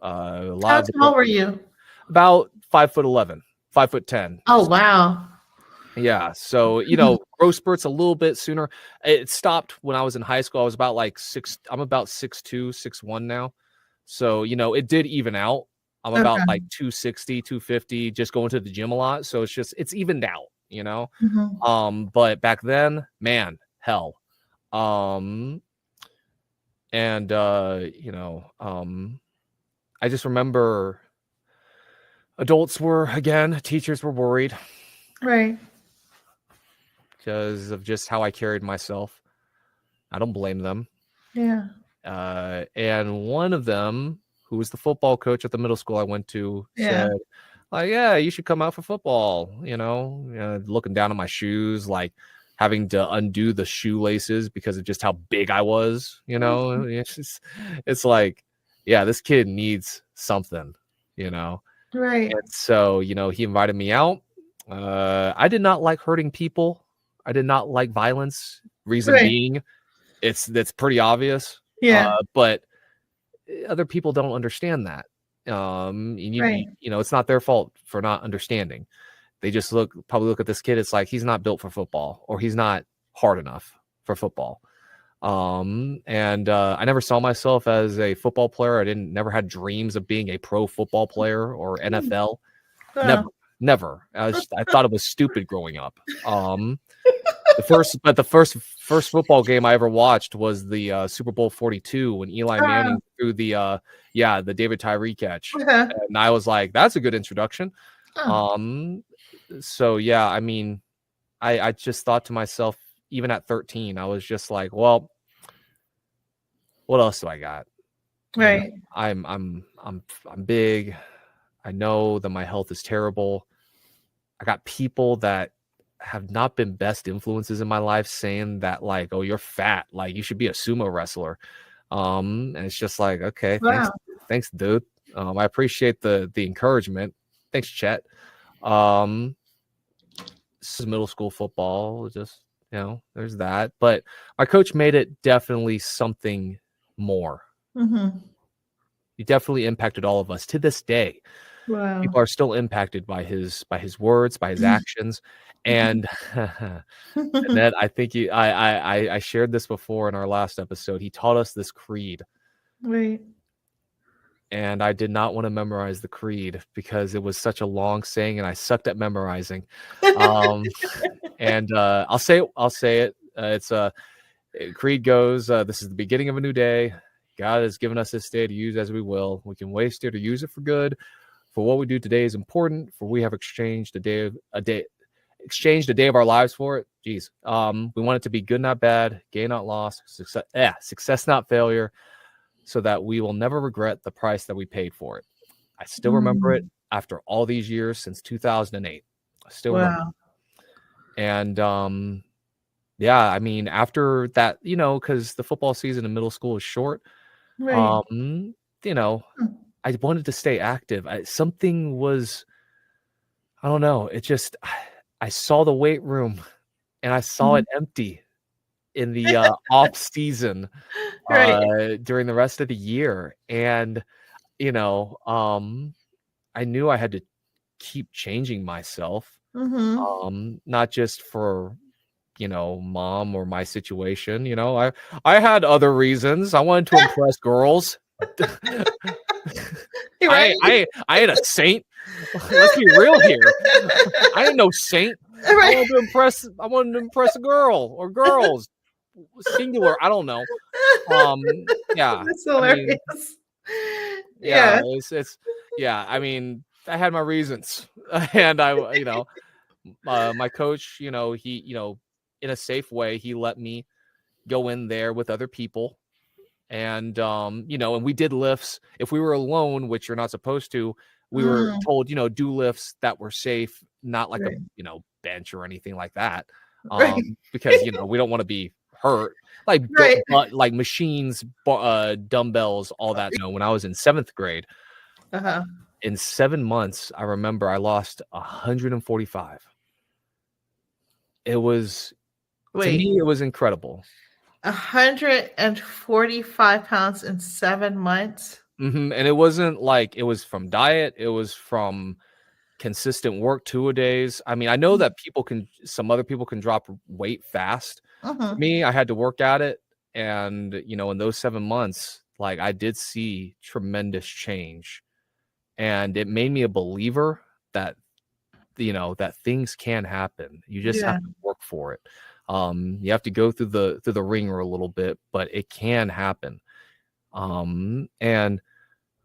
lot How of tall were you? about 5'11", 5'10". Oh, wow. Yeah. So, growth spurts a little bit sooner. It stopped when I was in high school. I was about like I'm about 6'2", 6'1" now. So, it did even out. I'm about like 260, 250, just going to the gym a lot. So it's evened out, but back then, man, hell. And I just remember teachers were worried. Right. Because of just how I carried myself. I don't blame them. Yeah. And one of them, who was the football coach at the middle school I went to, Yeah. said, like, yeah, you should come out for football, looking down at my shoes, like having to undo the shoelaces because of just how big I was, it's like, yeah, this kid needs something, Right. And so, he invited me out. I did not like hurting people. I did not like violence. Reason being, that's pretty obvious. Yeah. But other people don't understand that. It's not their fault for not understanding. They just probably look at this kid. It's like he's not built for football, or he's not hard enough for football. And I never saw myself as a football player. Never had dreams of being a pro football player or NFL. Never. I thought it was stupid growing up. The first football game I ever watched was the Super Bowl 42 when Eli Manning threw the David Tyree catch, and I was like, that's a good introduction. So yeah, I mean, I just thought to myself, even at 13, I was just like, well, what else do I got? Right. I'm big. I know that my health is terrible. I got people that have not been best influences in my life saying that, like, oh, you're fat, like you should be a sumo wrestler. And it's just like, okay, thanks, dude. I appreciate the encouragement. Thanks, Chet. This is middle school football, just there's that. But my coach made it definitely something more. He definitely impacted all of us to this day. Wow. People are still impacted by his words, by his actions. And Annette, I think I shared this before in our last episode. He taught us this creed. Right. And I did not want to memorize the creed because it was such a long saying and I sucked at memorizing. And I'll say it. It's creed goes, this is the beginning of a new day. God has given us this day to use as we will. We can waste it or use it for good. For what we do today is important, for we have exchanged a day of our lives for it. Jeez. We want it to be good, not bad, gain, not loss, success, not failure, so that we will never regret the price that we paid for it. I still remember it after all these years since 2008. I still remember. And yeah, I mean, after that, because the football season in middle school is short. Right. I I wanted to stay active. Something was, I don't know. It just, I saw the weight room and I saw Mhm. it empty in the off season Right. during the rest of the year. And, you know, I knew I had to keep changing myself, Mhm. not just for, mom or my situation. I had other reasons. I wanted to impress girls. I Right. I I ain't a saint. Let's be real here. I ain't no saint. I Right. wanted to impress. I wanted to impress a girl or girls, singular. I don't know. Yeah. That's I mean, hilarious. yeah. Yeah. It's yeah. I mean, I had my reasons, and my coach, he, in a safe way, he let me go in there with other people. And and we did lifts. If we were alone, which you're not supposed to, we were Mm, told, do lifts that were safe, not like a, right. bench or anything like that. Right. Because we don't want to be hurt. Like Right. but like machines, dumbbells, all that. When I was in 7th grade, Uh-huh. in 7 months, I remember I lost 145. It was, to Wait. me, it was incredible. 145 pounds in 7 months. And it wasn't like it was from diet, it was from consistent work 2-a-days. I mean, I know that some other people can drop weight fast. For Mhm. me, I had to work at it. And, in those 7 months, like I did see tremendous change. And it made me a believer that, that things can happen. You just have Yeah. to work for it. You have to go through the ringer a little bit, but it can happen. And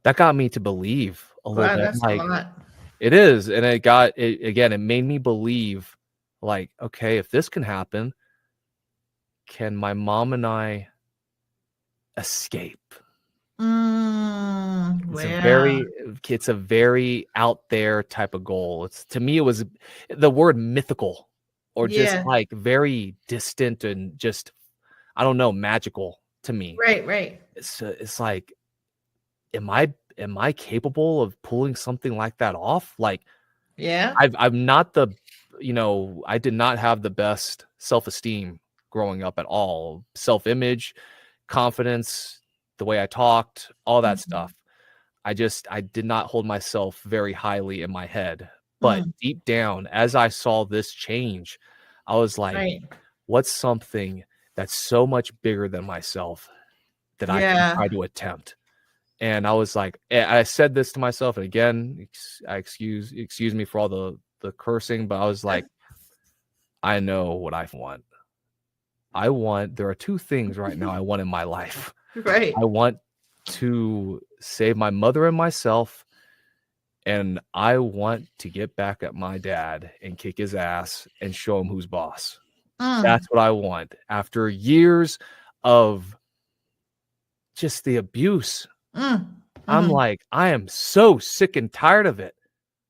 that got me to believe a little Wow, bit. that's a Like, lot. it is. And it got it again, it made me believe, like, okay, if this can happen, can my mom and I escape? Yeah. It's a very out there type of goal. To me, it was the word mythical, or just Yeah. like very distant and just, I don't know, magical to me. Right, right. It's like, am I capable of pulling something like that off? Like, Yeah. I'm not I did not have the best self-esteem growing up at all. Self-image, confidence, the way I talked, all that Mhm. stuff. I did not hold myself very highly in my head. But Mm, deep down, as I saw this change, I was like, right. what's something that's so much bigger than myself that I can Yeah. try to attempt? And I was like, I said this to myself, and again, excuse me for all the cursing, but I was like, I know what I want. There are 2 things right now I want in my life. Right. I want to save my mother and myself, and I want to get back at my dad and kick his ass and show him who's boss. That's Mm, what I want. After years of just the abuse, I'm mhm, like, I am so sick and tired of it.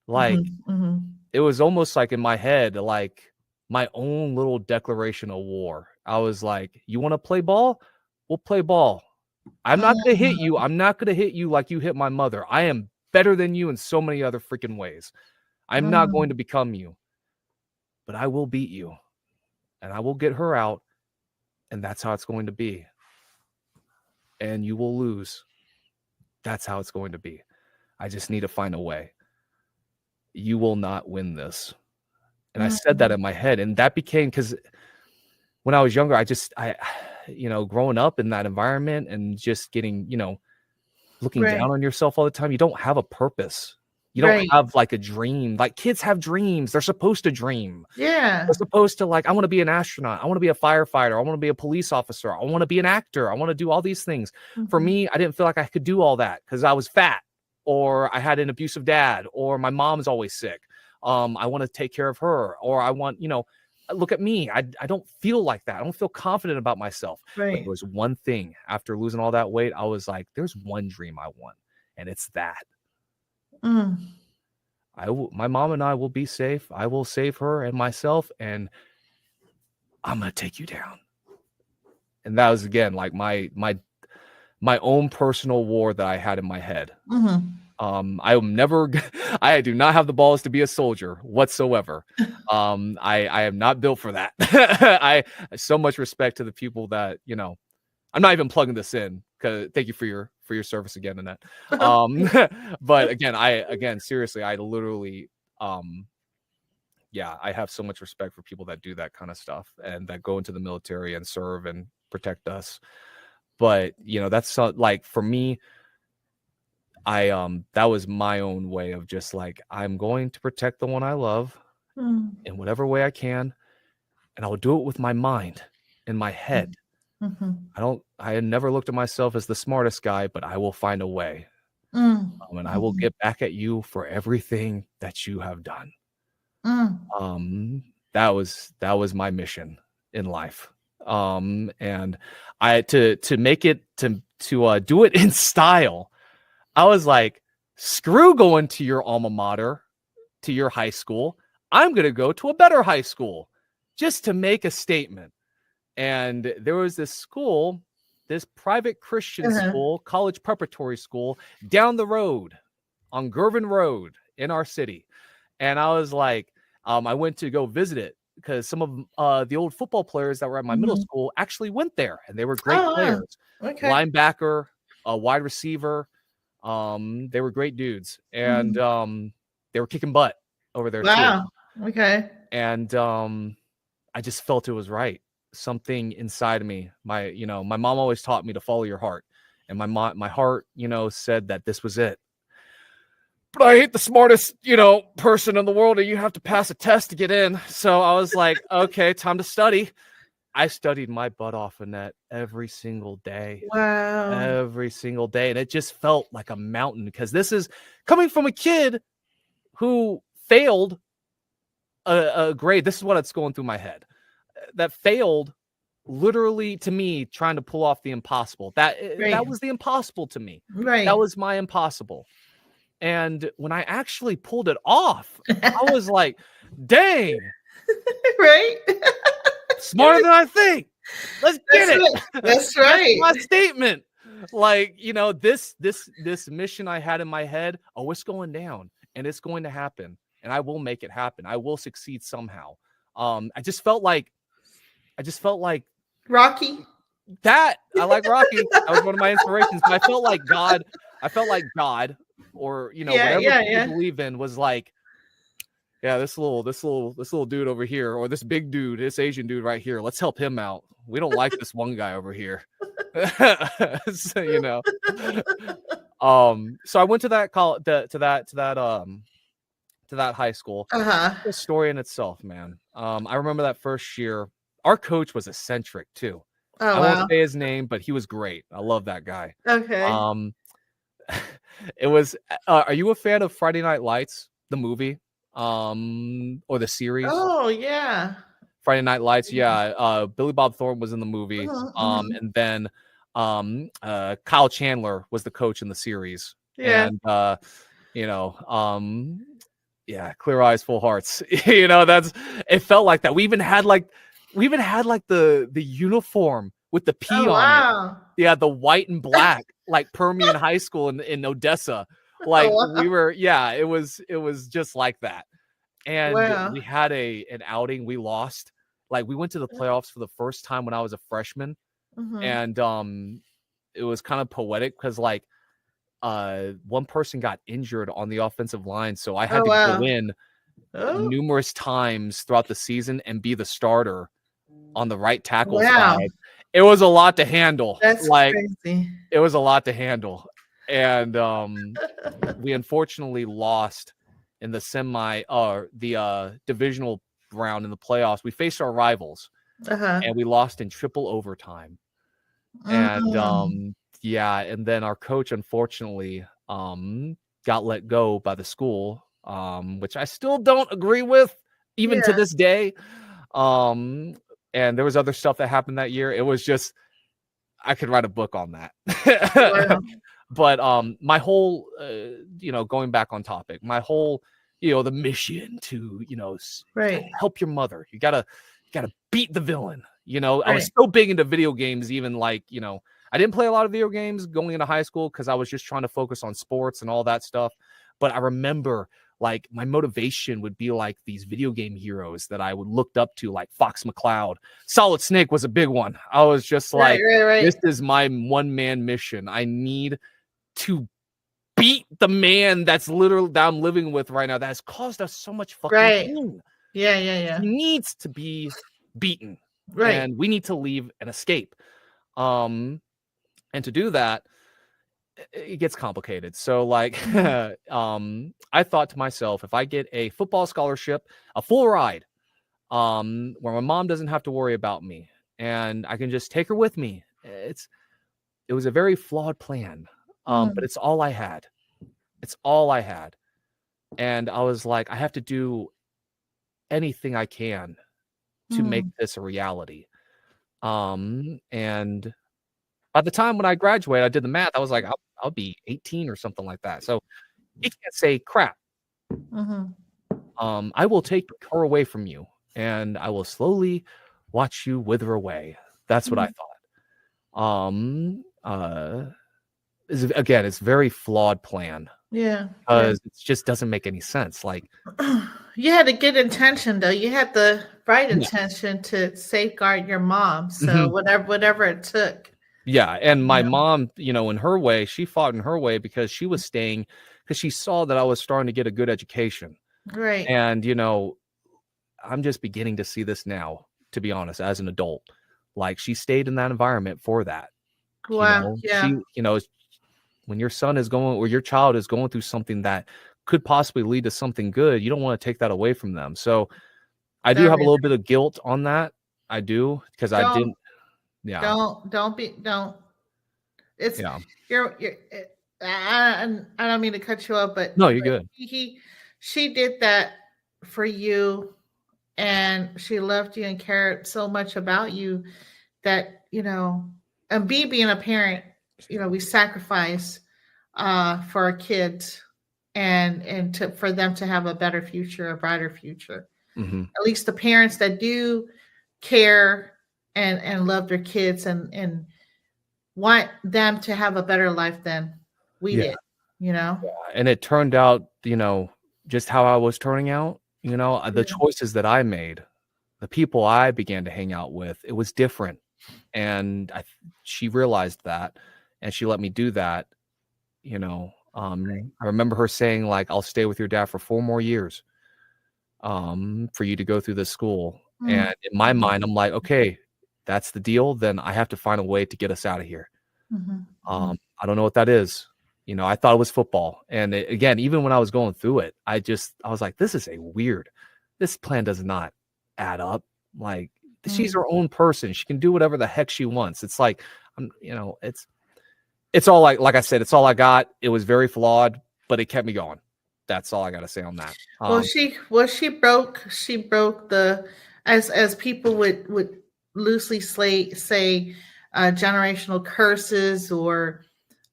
Like, mhm, mhm, it was almost like in my head, like my own little declaration of war. I was like, you want to play ball? We'll play ball. I'm not going to hit mm, you. I'm not going to hit you like you hit my mother. I am better than you in so many other freaking ways. I'm not going mm. to become you, but I will beat you and I will get her out. And that's how it's going to be. And you will lose. That's how it's going to be. I just need to find a way. You will not win this. And I said that Mm, in my head. And that became, because when I was younger, growing up in that environment and just getting, looking right, down on yourself all the time, you don't have a purpose. You don't right. have like a dream. Like, kids have dreams. They're supposed to dream. Yeah. They're supposed to, like, I want to be an astronaut. I want to be a firefighter. I want to be a police officer. I want to be an actor. I want to do all these things. For Mhm, me, I didn't feel like I could do all that because I was fat, or I had an abusive dad, or my mom's always sick. I want to take care of her, or I want, look at me. I don't feel like that. I don't feel confident about myself. But right. there was one thing after losing all that weight. I was like, there's one dream I want, and it's that. Mm, My mom and I will be safe. I will save her and myself, and I'm gonna take you down. And that was, again, like my own personal war that I had in my head. mhm. I am never I do not have the balls to be a soldier whatsoever. I am not built for that. I so much respect to the people that, you know, I'm not even plugging this in because thank you for your service again, Annette. But again, seriously, I literally yeah, I have so much respect for people that do that kind of stuff and that go into the military and serve and protect us. But you know, that's like for me, that was my own way of just like I'm going to protect the one I love Mm, in whatever way I can, and I will do it with my mind in my head. mhm, I had never looked at myself as the smartest guy, but I will find a way. mm, And I will mhm, get back at you for everything that you have done. mm, That was my mission in life. And I to make it to do it in style. I was like, screw going to your alma mater, to your high school. I'm going to go to a better high school just to make a statement. And there was this school, this private Christian uh-huh, school, college preparatory school down the road on Gervin Road in our city. And I was like, I went to go visit it because some of the old football players that were at my middle mhm. school actually went there and they were great Oh, wow. players. Okay. Linebacker, a wide receiver. They were great dudes. And Mhm. they were kicking butt over there too. Wow. Okay. And I just felt it was right. Something inside of me, my mom always taught me to follow your heart. And my heart, said that this was it. But I ain't the smartest, person in the world, and you have to pass a test to get in. So I was like, okay, time to study. I studied my butt off in that every single day. Wow. Every single day. And it just felt like a mountain because this is coming from a kid who failed a grade. This is what it's going through my head. That failed literally to me trying to pull off the impossible. That Right. was the impossible to me. Right. That was my impossible. And when I actually pulled it off, I was like, dang, Right. smarter than I think. Let's get That's it. right. That's right. That's my statement. Like, this mission I had in my head, oh, it's going down and it's going to happen. And I will make it happen. I will succeed somehow. I just felt like Rocky. that. I like Rocky. That was one of my inspirations. But I felt like God, or Yeah, whatever yeah, people yeah. believe in was like, yeah, this little dude over here, or this big dude, this Asian dude right here. Let's help him out. We don't like this one guy over here. So, so I went to that to that high school. Uh-huh. The story in itself, man. I remember that first year. Our coach was eccentric too. Oh, I won't wow. say his name, but he was great. I love that guy. Okay. It was. Are you a fan of Friday Night Lights, the movie, or the series? Oh, yeah. Friday Night Lights. Yeah. Billy Bob Thornton was in the movie. Mhm, mhm. And then Kyle Chandler was the coach in the series. Yeah. And yeah, clear eyes, full hearts. It felt like that. We even had like the uniform with the P Oh, on it. wow. Yeah, the white and black, like Permian High School in Odessa. Like Oh, we wow. were, yeah, it was just like that. And Wow. we had an outing. We lost. Like we went to the playoffs for the first time when I was a freshman. Mhm. And it was kind of poetic because like one person got injured on the offensive line. So I had Oh, to go wow. in Oh, numerous times throughout the season and be the starter on the right tackle wow. side. It was a lot to handle. That's Like crazy. it was a lot to handle. And we unfortunately lost in the divisional round in the playoffs. We faced our rivals Uh-huh. and we lost in triple overtime. And Mm. yeah, and then our coach unfortunately got let go by the school, which I still don't agree with even to Yeah. this day. Um and there was other stuff that happened that year. It was just I could write a book on that. Wow. But my whole going back on topic, my whole the mission to Right. help your mother. You gotta beat the villain. I was Right. so big into video games, even like I didn't play a lot of video games going into high school because I was just trying to focus on sports and all that stuff. But I remember like my motivation would be like these video game heroes that I would looked up to, like Fox McCloud. Solid Snake was a big one. I was just like, this is my one-man mission. I need to beat the man that's literally that I'm living with right now that has caused us so much fucking pain. Yeah. He needs to be beaten. Right. And we need to leave and escape. And to do that, it gets complicated. So like I thought to myself, if I get a football scholarship, a full ride, where my mom doesn't have to worry about me and I can just take her with me. It was a very flawed plan. But it's all I had. It's all I had. And I was like, I have to do anything I can to make this a reality. And by the time when I graduated, I did the math. I was like, I'll be 18 or something like that. So you can't say crap. I will take her away from you and I will slowly watch you wither away. That's what I thought. Again, it's a very flawed plan. Yeah. Because it just doesn't make any sense. Like, you had a good intention, though. You had the right intention to safeguard your mom. So whatever it took. Yeah. And my mom, you know, in her way, she fought in her way because she was staying because she saw that I was starting to get a good education. Right. And, you know, I'm just beginning to see this now, to be honest, as an adult. Like, she stayed in that environment for that. Wow. She, you know, when your son is going or your child is going through something that could possibly lead to something good, you don't want to take that away from them. So I do have a little bit of guilt on that. I do, because I didn't. Yeah. Don't. It's you're I don't mean to cut you off, but no, you're good. She did that for you, and she loved you and cared so much about you that, you know, and being a parent, you know, we sacrifice for our kids and for them to have a better future, a brighter future. At least the parents that do care and love their kids and want them to have a better life than we did, you know? Yeah. And it turned out, you know, just how I was turning out, you know, the choices that I made, the people I began to hang out with, it was different. And she realized that, and she let me do that, you know. I remember her saying, like, I'll stay with your dad for 4 more years for you to go through this school. And in my mind, I'm like, okay, that's the deal. Then I have to find a way to get us out of here. I don't know what that is. You know, I thought it was football. And again, even when I was going through it, I was like, this plan does not add up. Like, she's her own person. She can do whatever the heck she wants. It's like, you know, it's all like I said, it's all I got. It was very flawed, but it kept me going. That's all I got to say on that. She broke the, as people would loosely say generational curses, or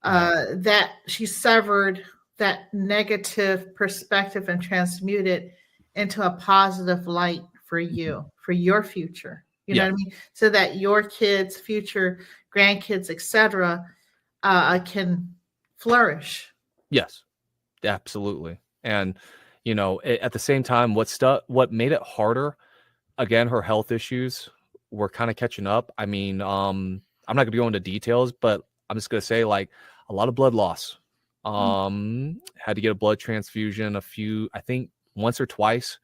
that she severed that negative perspective and transmuted into a positive light for you, for your future. You know what I mean? So that your kids, future grandkids, etc., can flourish. Yes, absolutely. And, you know, at the same time, what made it harder, again, her health issues were kind of catching up. I mean, I'm not going to go into details, but I'm just going to say, like, a lot of blood loss. Had to get a blood transfusion I think once or twice.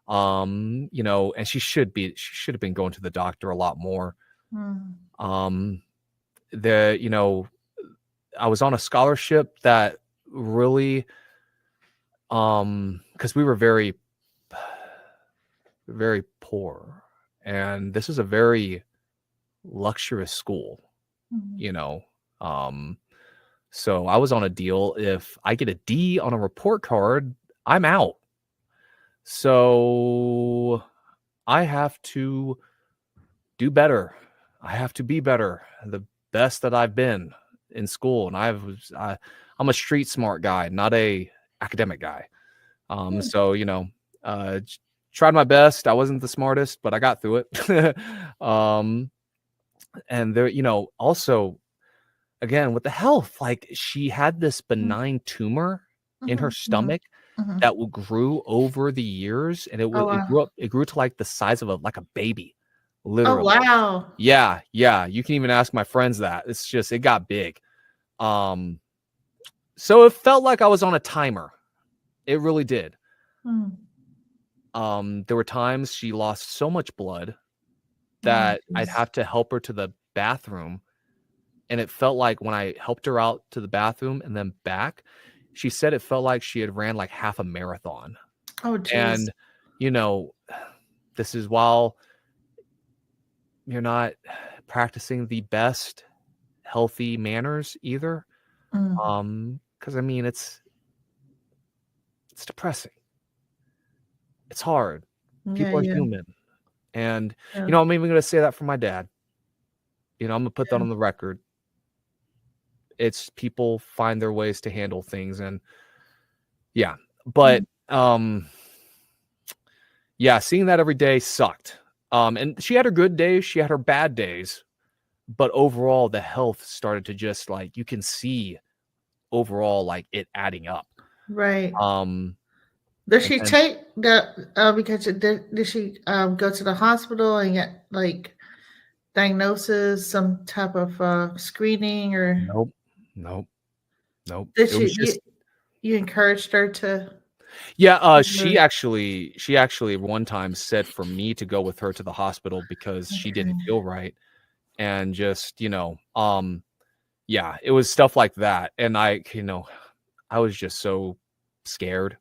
You know, and she should have been going to the doctor a lot more. You know, I was on a scholarship that really, because we were very, very poor, and this is a very luxurious school, you know. So I was on a deal. If I get a D on a report card, I'm out. So I have to do better. I have to be better, the best that I've been in school. And I'm a street smart guy, not a academic guy. So, you know, tried my best. I wasn't the smartest, but I got through it. And there, you know, also again, with the health, like she had this benign tumor in her Mhm, mhm, stomach mhm. that grew over the years, and Oh, wow. it grew to like the size of a baby, Oh, literally. wow. Yeah, yeah. You can even ask my friends that. It's just it got big. Um, so it felt like I was on a timer. It really did. Mm. There were times she lost so much blood Oh, that I'd jeez. have to help her to the bathroom. And it felt like when I helped her out to the bathroom and then back, she said it felt like she had ran like half a marathon. Oh, jeez. And, you know, this is while you're not practicing the best healthy manners either. Mm. Because I mean it's depressing. It's hard. Yeah, People are yeah, human. And, yeah, I'm even gonna say that for my dad. I'm gonna put that yeah. on the record. It's people find their ways to handle things and yeah. But Mm. yeah, seeing that every day sucked. And she had her good days, she had her bad days, but overall the health started to just like you can see overall like it adding up. Right. Um Does and she then take the because did she go to the hospital and get like diagnosis, some type of screening, or nope, nope, nope. did It was she just you encouraged her to yeah, the she actually one time said for me to go with her to the hospital because she okay. didn't feel right and just, yeah, it was stuff like that. And I was just so scared,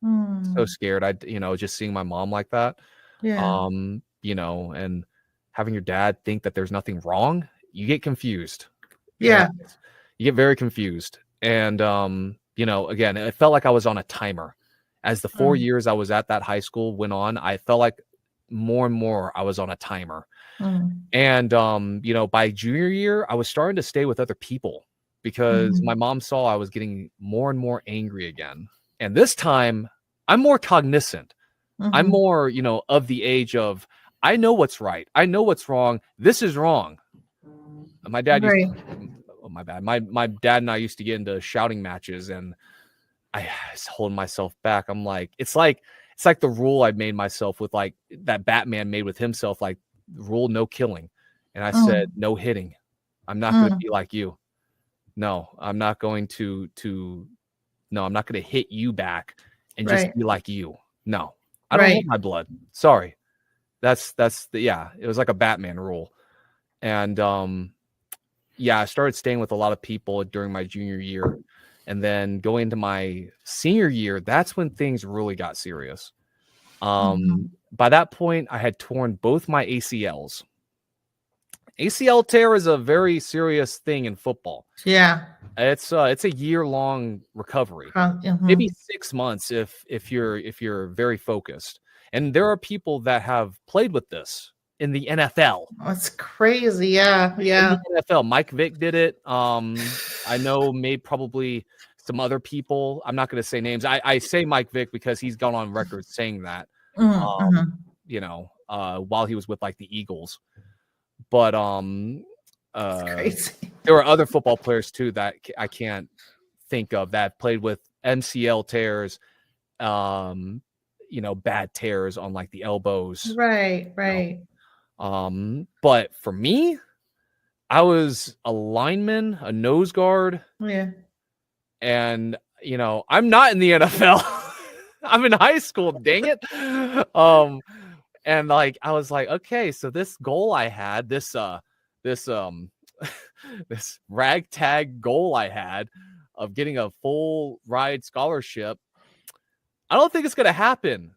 so Hmm. scared. Just seeing my mom like that, Yeah. and having your dad think that there's nothing wrong, you get confused. And Yeah. you get very confused. And again, it felt like I was on a timer. As the 4 Mm, years I was at that high school went on, I felt like more and more I was on a timer. mm, And by junior year, I was starting to stay with other people because my mhm, mom saw I was getting more and more angry again. And this time, I'm more cognizant. I'm mhm. more, of the age of I know what's right. I know what's wrong. This is wrong. My dad used to Right. oh, my bad. My dad and I used to get into shouting matches, and I was holding myself back. I'm like, it's like the rule I made myself with like that Batman made with himself, like rule no killing. And I said, Mm, no hitting. I'm not gonna mm. be like you. No, I'm not going no, I'm not gonna hit you back and just Right. be like you. No, I don't want Right. my blood. Sorry. That's the yeah, it was like a Batman rule. And yeah, I started staying with a lot of people during my junior year. And then going into my senior year, that's when things really got serious. Mhm. By that point, I had torn both my ACLs. ACL tear is a very serious thing in football. Yeah. It's a year-long recovery. Maybe Mhm. 6 months if you're very focused. And there are people that have played with this in the NFL. That's crazy. Yeah. In the Yeah. NFL, Mike Vick did it. I know maybe probably some other people. I'm not going to say names. I say Mike Vick because he's gone on record saying that. Mm, Um, mhm. while he was with like the Eagles, but It's uh, crazy. there were other football players too that I can't think of that played with MCL tears, bad tears on like the elbows. Right. You know. Right. But for me, I was a lineman, a nose guard, Yeah. and I'm not in the NFL. I'm in high school, dang it. And like I was like, okay, so this goal I had, this this ragtag goal I had of getting a full ride scholarship, I don't think it's gonna happen.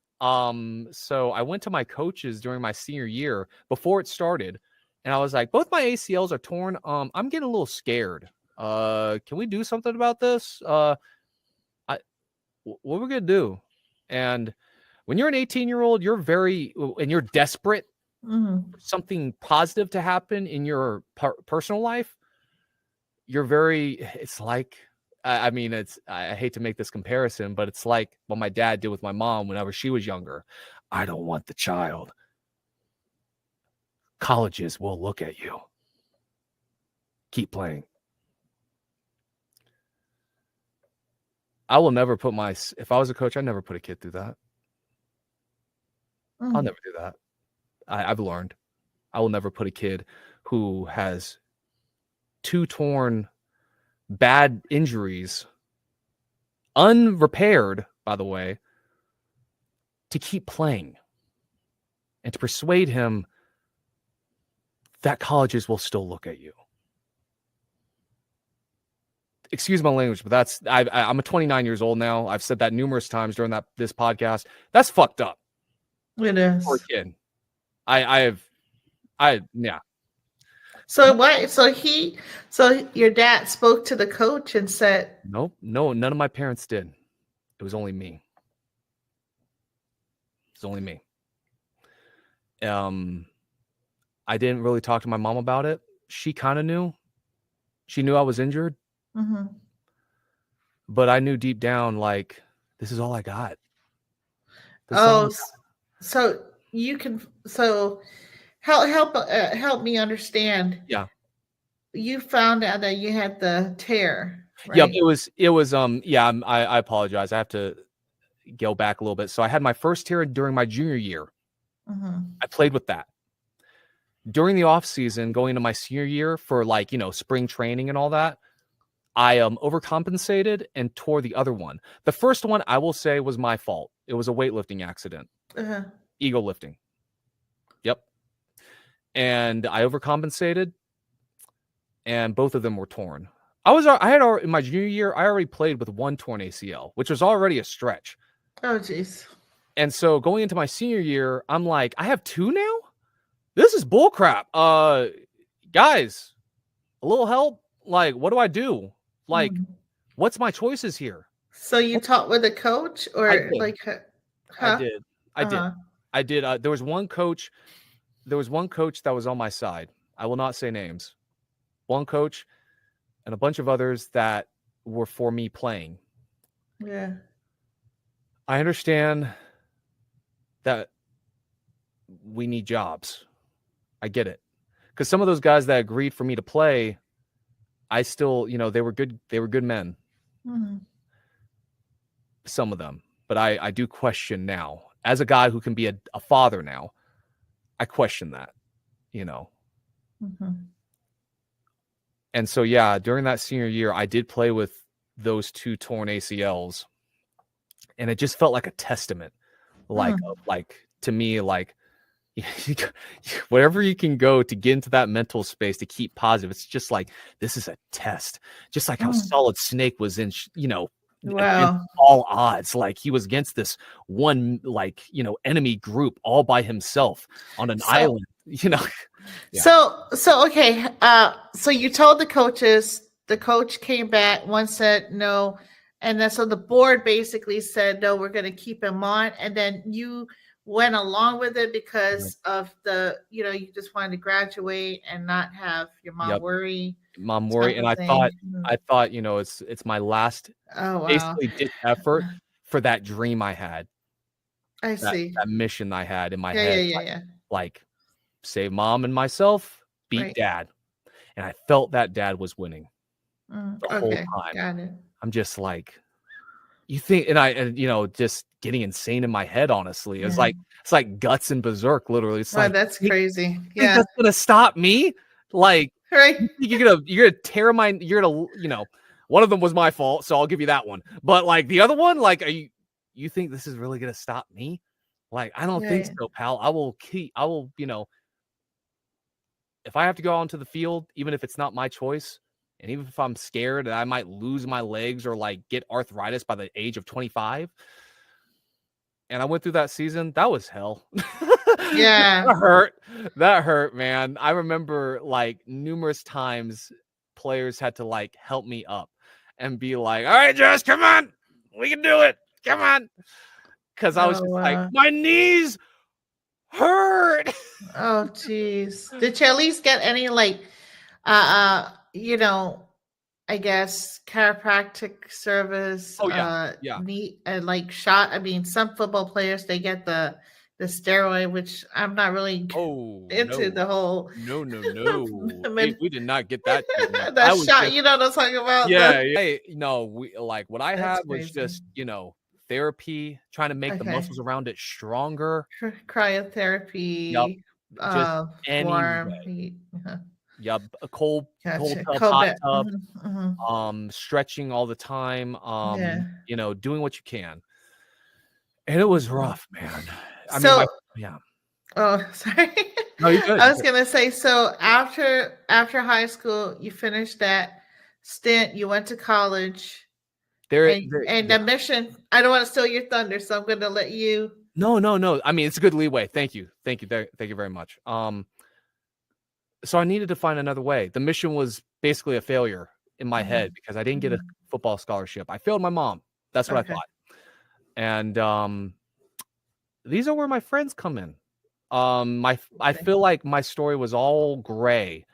So I went to my coaches during my senior year before it started, and I was like, both my ACLs are torn. I'm getting a little scared. Can we do something about this? What we're gonna do? And when you're an 18-year-old, you're very and you're desperate Mhm. for something positive to happen in your personal life. You're very. It's like I mean, I hate to make this comparison, but it's like what my dad did with my mom whenever she was younger. I don't want the child. Colleges will look at you. Keep playing. I will never put if I was a coach, I'd never put a kid through that. I'll Mm. never do that. I've learned. I will never put a kid who has 2 torn bad injuries, unrepaired, by the way, to keep playing and to persuade him that colleges will still look at you. Excuse my language, but I'm a 29 years old now. I've said that numerous times during this podcast. That's fucked up It for a is. kid. Yeah. So why? So your dad spoke to the coach and said, Nope. No, none of my parents did. It was only me. It's only me. I didn't really talk to my mom about it. She kind of knew. She knew I was injured, mm-hmm. but I knew deep down, like, this is all I got. This is all I Oh, got. so you can help me understand. Yeah. You found out that you had the tear, Yep. right? It was yeah, I apologize. I have to go back a little bit. So I had my first tear during my junior year. Mm-hmm. I played with that. During the off season, going into my senior year for like, spring training and all that, I overcompensated and tore the other one. The first one, I will say, was my fault. It was a weightlifting accident. Uh-huh. Ego lifting. Yep. And I overcompensated, and both of them were torn. In my junior year, I already played with one torn ACL, which was already a stretch. Oh, jeez. And so going into my senior year, I'm like, I have 2 now? This is bullcrap. Guys, a little help? Like, what do I do? Like, what's my choices here? So you talked with a coach, or I did. like, I did. Uh-huh. I did. There was one coach that was on my side. I will not say names. One coach and a bunch of others that were for me playing. Yeah. I understand that we need jobs. I get it. Because some of those guys that agreed for me to play, I still, they were good men. Mm-hmm. Some of them. But I do question now. As a guy who can be a father now, I question that, Mm-hmm. And so, yeah, during that senior year, I did play with those 2 torn ACLs. And it just felt like a testament. Like to me, like, wherever you can go to get into that mental space to keep positive, it's just like, this is a test. Just like how Solid Snake was in, against all odds. Like, he was against this one, like, enemy group all by himself on an island, Yeah. So okay. So you told the coaches, the coach came back, one said no, and then so the board basically said no, we're going to keep him on, and then you went along with it because of the, you just wanted to graduate and not have your mom worry. Mom worry, and I thought, it's my last, basically ditch effort for that dream I had. I see that mission I had in my head. Yeah. Like, save mom and myself, beat dad, and I felt that dad was winning the whole time. Got it. I'm just like, you think, and just getting insane in my head. Honestly, it's like Guts and Berserk. Literally, it's like, that's crazy. Think that's gonna stop me? Like, right? You're gonna tear my. You're gonna, one of them was my fault, so I'll give you that one. But like the other one, like, you think this is really gonna stop me? Like, I don't think so, pal. I will, if I have to go onto the field, even if it's not my choice, and even if I'm scared that I might lose my legs or like get arthritis by the age of 25, and I went through that season, that was hell. Yeah. That hurt, man. I remember like numerous times players had to like help me up and be like, all right, Jess, come on. We can do it. Come on. Because I was just like, my knees hurt. Oh, geez. Did you at least get any like, I guess chiropractic service? Oh yeah, Neat, like shot. I mean, some football players they get the the steroid, which I'm not really Oh into no, the whole no. med- We did not get that treatment. I that was shot. just You know what I'm talking about? yeah, no, we like what I That's had was crazy. just, therapy, trying to make the Okay. muscles around it stronger. Yep. Cryotherapy, Just any warm way. heat. Yep. A cold Gotcha. tub, hot Kobe. tub, Hmm. stretching all the time, Yeah. doing what you can. And it was Mhm. rough, man. I mean, So, yeah. oh, sorry. No, you're good. I was gonna say, so after high school, you finished that stint, you went to college, and Yeah. the mission. I don't want to steal your thunder, so I'm gonna let you. No. I mean, it's a good leeway. Thank you. Thank you very much. So I needed to find another way. The mission was basically a failure in my head because I didn't get a Mhm. football scholarship. I failed my mom. That's what I Okay. thought. And these are where my friends come in. I Okay. feel like my story was all gray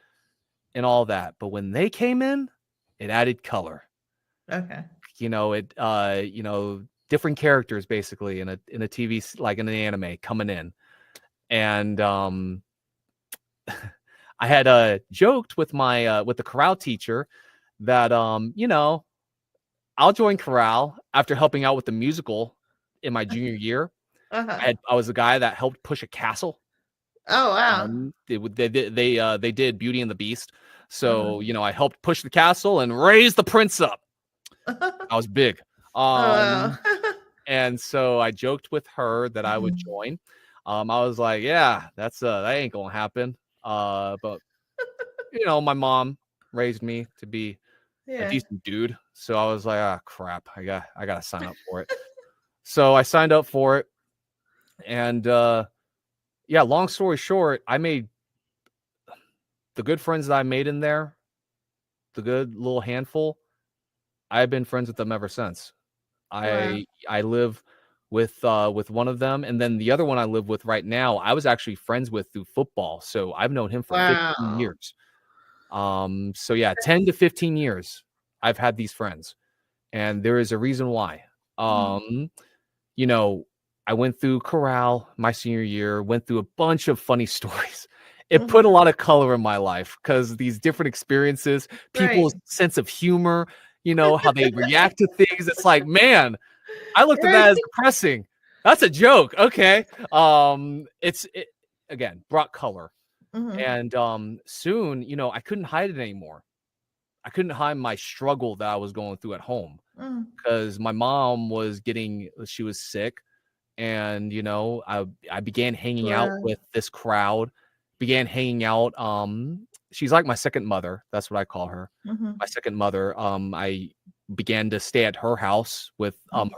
and all that, but when they came in, it added color. Okay. Different characters basically in a TV, like in an anime, coming in. And I had joked with my with the chorale teacher that I'll join chorale after helping out with the musical in my junior year. Uh-huh. I was the guy that helped push a castle. Oh wow. They did Beauty and the Beast, Uh-huh. so I helped push the castle and raise the prince up. I was big. Oh wow. And so I joked with her that I would Mhm. join. I was like, yeah, that ain't gonna happen. But my mom raised me to be a Yeah. decent dude. So I was like, ah, crap, I gotta sign up for it. So I signed up for it. And yeah, long story short, I made the good friends that I made in there, the good little handful. I've been friends with them ever since. Wow. I live with one of them, and then the other one I live with right now, I was actually friends with through football. So I've known him for 15 Wow. years. So yeah, 10 to 15 years I've had these friends, and there is a reason why. Mhm. Um, you know, I went through chorale my senior year, went through a bunch of funny stories. It Mhm. put a lot of color in my life because these different experiences, people's Right. sense of humor, how they react to things. It's like, man, I looked at Right. that as depressing. That's a joke. Okay. It again brought color. Mhm. And soon, I couldn't hide it anymore. I couldn't hide my struggle that I was going through at home Mhm. because my mom she was sick. And I began hanging out Wow. with this crowd, began hanging out. She's like my second mother. That's what I call her. Mhm. My second mother. I began to stay at her house with Mhm.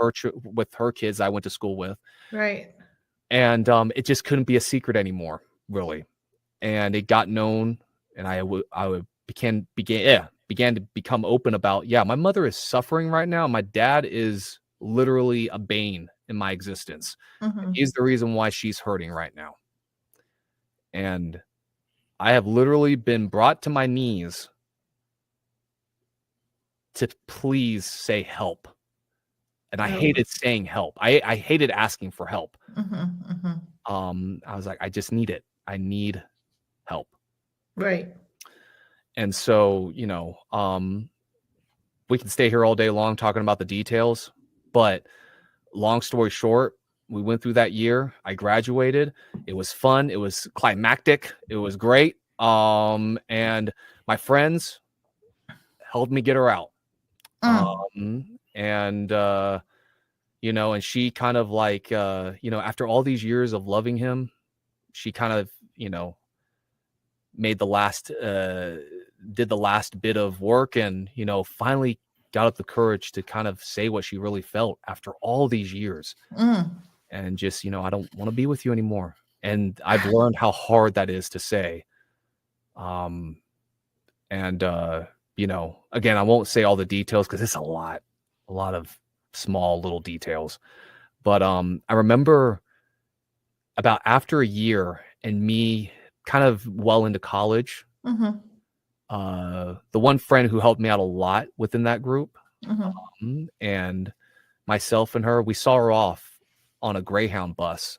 with her kids I went to school with. Right. And it just couldn't be a secret anymore, really. And it got known, and began to become open about, yeah, my mother is suffering right now. My dad is literally a bane in my existence. Mhm. He's the reason why she's hurting right now. And I have literally been brought to my knees to please say help. And I Oh. hated saying help. I hated asking for help. Mhm. Mhm. I was like, I just need it. I need help. Right. And so, we can stay here all day long talking about the details, but long story short, we went through that year. I graduated. It was fun. It was climactic. It was great. And my friends helped me get her out. Mm. And and she kind of like after all these years of loving him, she kind of, made the last did the last bit of work and, finally got up the courage to kind of say what she really felt after all these years. Mm. And just, I don't want to be with you anymore. And I've learned how hard that is to say. Um, and again, I won't say all the details because it's a lot of small little details. But I remember about after a year and me kind of well into college, Mhm. the one friend who helped me out a lot within that group, Mhm. and myself and her, we saw her off on a Greyhound bus,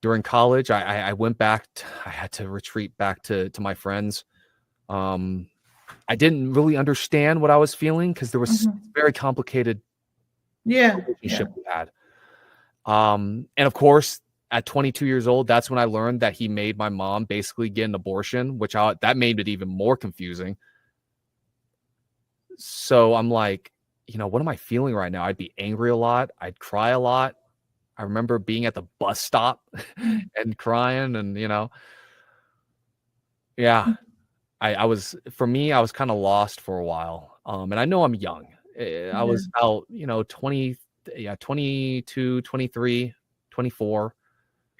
During college, I went back. I had to retreat back to my friends. I didn't really understand what I was feeling because there was Mhm. very complicated Yeah. relationship we had. And of course, at 22 years old, that's when I learned that he made my mom basically get an abortion, that made it even more confusing. So I'm like, what am I feeling right now? I'd be angry a lot. I'd cry a lot. I remember being at the bus stop Mm. and crying and, yeah, I was, for me, I was kind of lost for a while. And I know I'm young. I Yeah. was out, 20, yeah, 22, 23, 24,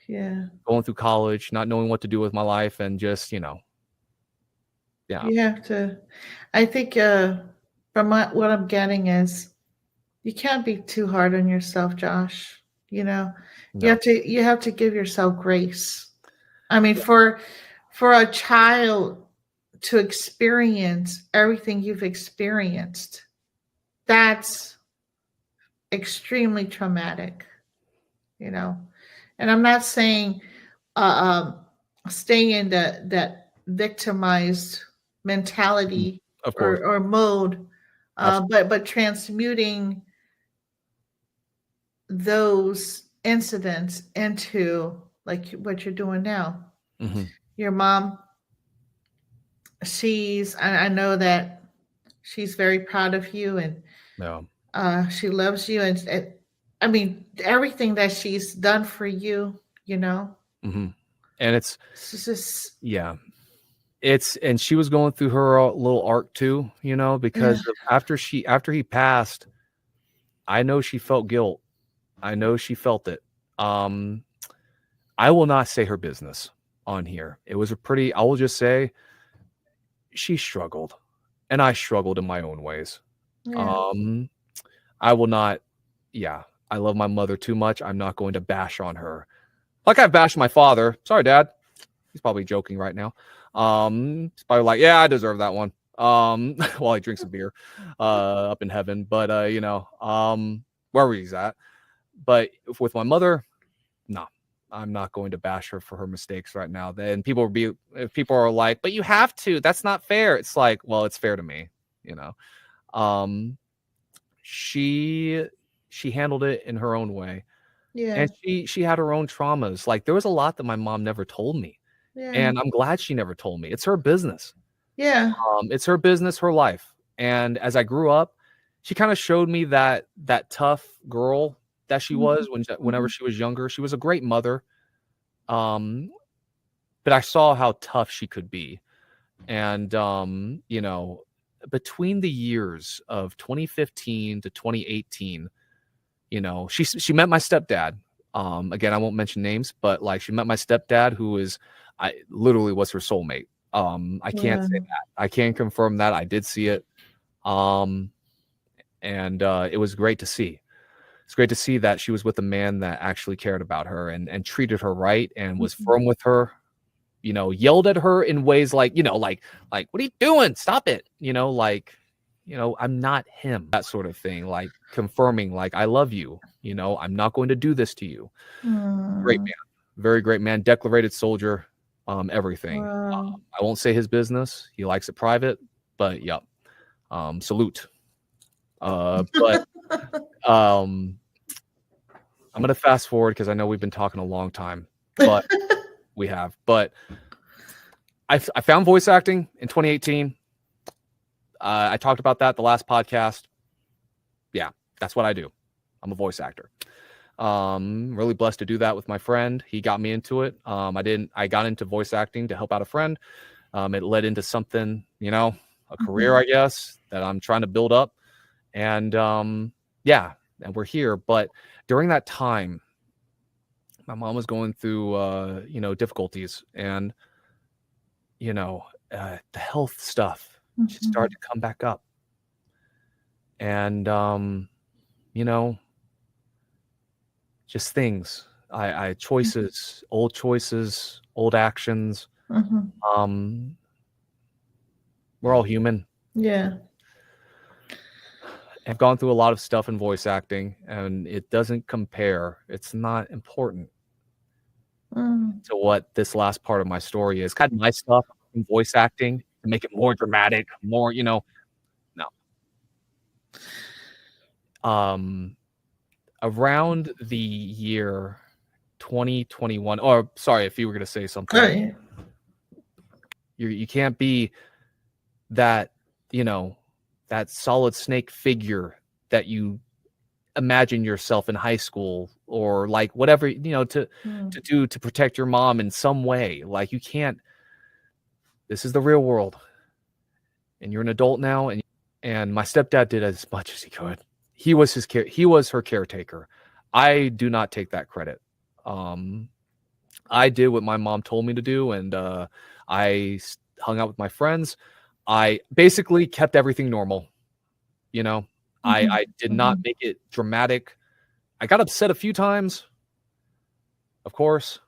Yeah. going through college, not knowing what to do with my life and just, yeah. You have to. I think from what I'm getting is you can't be too hard on yourself, Josh. You know, No. you have to give yourself grace. I mean, for a child to experience everything you've experienced, that's extremely traumatic, you know. And I'm not saying staying in that victimized mentality Of course. or mode, Absolutely. but transmuting those incidents into like what you're doing now. Mhm. Your mom, I know that she's very proud of you and Yeah. she loves you. And I mean, everything that she's done for you, you know, Mhm. And it's it's just, yeah. And she was going through her little arc too, yeah, because after he passed, I know she felt guilt. I know she felt it. Um, I will not say her business on here. I will just say she struggled and I struggled in my own ways. yeah, Um, I will not, yeah, I love my mother too much. I'm not going to bash on her. Like I've bashed my father. Sorry, Dad. He's probably joking right now. He's probably like, yeah, I deserve that one. While he drinks a beer, up in heaven. But wherever he's at. But with my mother, no, I'm not going to bash her for her mistakes right now. Then if people are like, but you have to, that's not fair. It's like, well, it's fair to me, you know. Um, she handled it in her own way. yeah, And she had her own traumas. Like there was a lot that my mom never told me. yeah, And I'm glad she never told me. It's her business. yeah, It's her business, her life. And as I grew up, she kind of showed me that tough girl that she mhm, was whenever mhm, she was younger. She was a great mother. Um, but I saw how tough she could be. And between the years of 2015 to 2018, she met my stepdad. Again, I won't mention names, but like she met my stepdad, who is I literally was her soulmate. I can't yeah, say that. I can't confirm that. I did see it. Um, and it was great to see. It's great to see that she was with a man that actually cared about her and treated her right and was mhm, firm with her. Yelled at her in ways like, like what are you doing? Stop it. I'm not him. That sort of thing, like confirming, like I love you. I'm not going to do this to you. Great mm, man, very great man, declarated soldier, everything. wow, I won't say his business. He likes it private, but yep. Salute. But um, I'm gonna fast forward because I know we've been talking a long time, but we have. But I found voice acting in 2018. I talked about that the last podcast. Yeah, that's what I do. I'm a voice actor. Really blessed to do that with my friend. He got me into it. I got into voice acting to help out a friend. It led into something, a career, mhm, I guess, that I'm trying to build up. And yeah, and we're here. But during that time, my mom was going through, difficulties and, the health stuff just started mhm, to come back up. And, you know, just things, choices, old actions. mhm, Um, we're all human. yeah, I've gone through a lot of stuff in voice acting and it doesn't compare. It's not important. to what this last part of my story is. Kind of my stuff in voice acting to make it more dramatic, more, no. Around the year 2021, or sorry, if you were going to say something, Right. you can't be that, that solid snake figure that you imagine yourself in high school, or like whatever, to do to protect your mom in some way. Like, you can't. This is the real world, and you're an adult now, and my stepdad did as much as he could. He was her caretaker. I do not take that credit. I did what my mom told me to do, and I hung out with my friends. I basically kept everything normal. I did not make it dramatic. I got upset a few times, of course,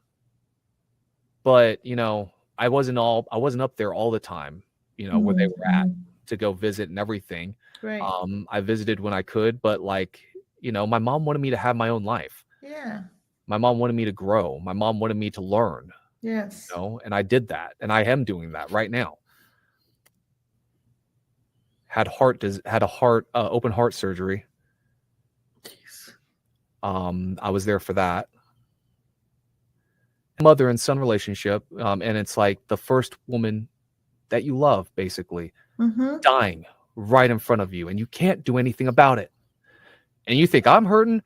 but I wasn't up there all the time, where they were at to go visit and everything. Right. I visited when I could, but like, my mom wanted me to have my own life. Yeah. My mom wanted me to grow. My mom wanted me to learn. Yes. And I did that, and I am doing that right now. Had open heart surgery. Jeez. I was there for that. Mother and son relationship, and it's like the first woman that you love basically dying right in front of you, and you can't do anything about it. And you think, I'm hurting.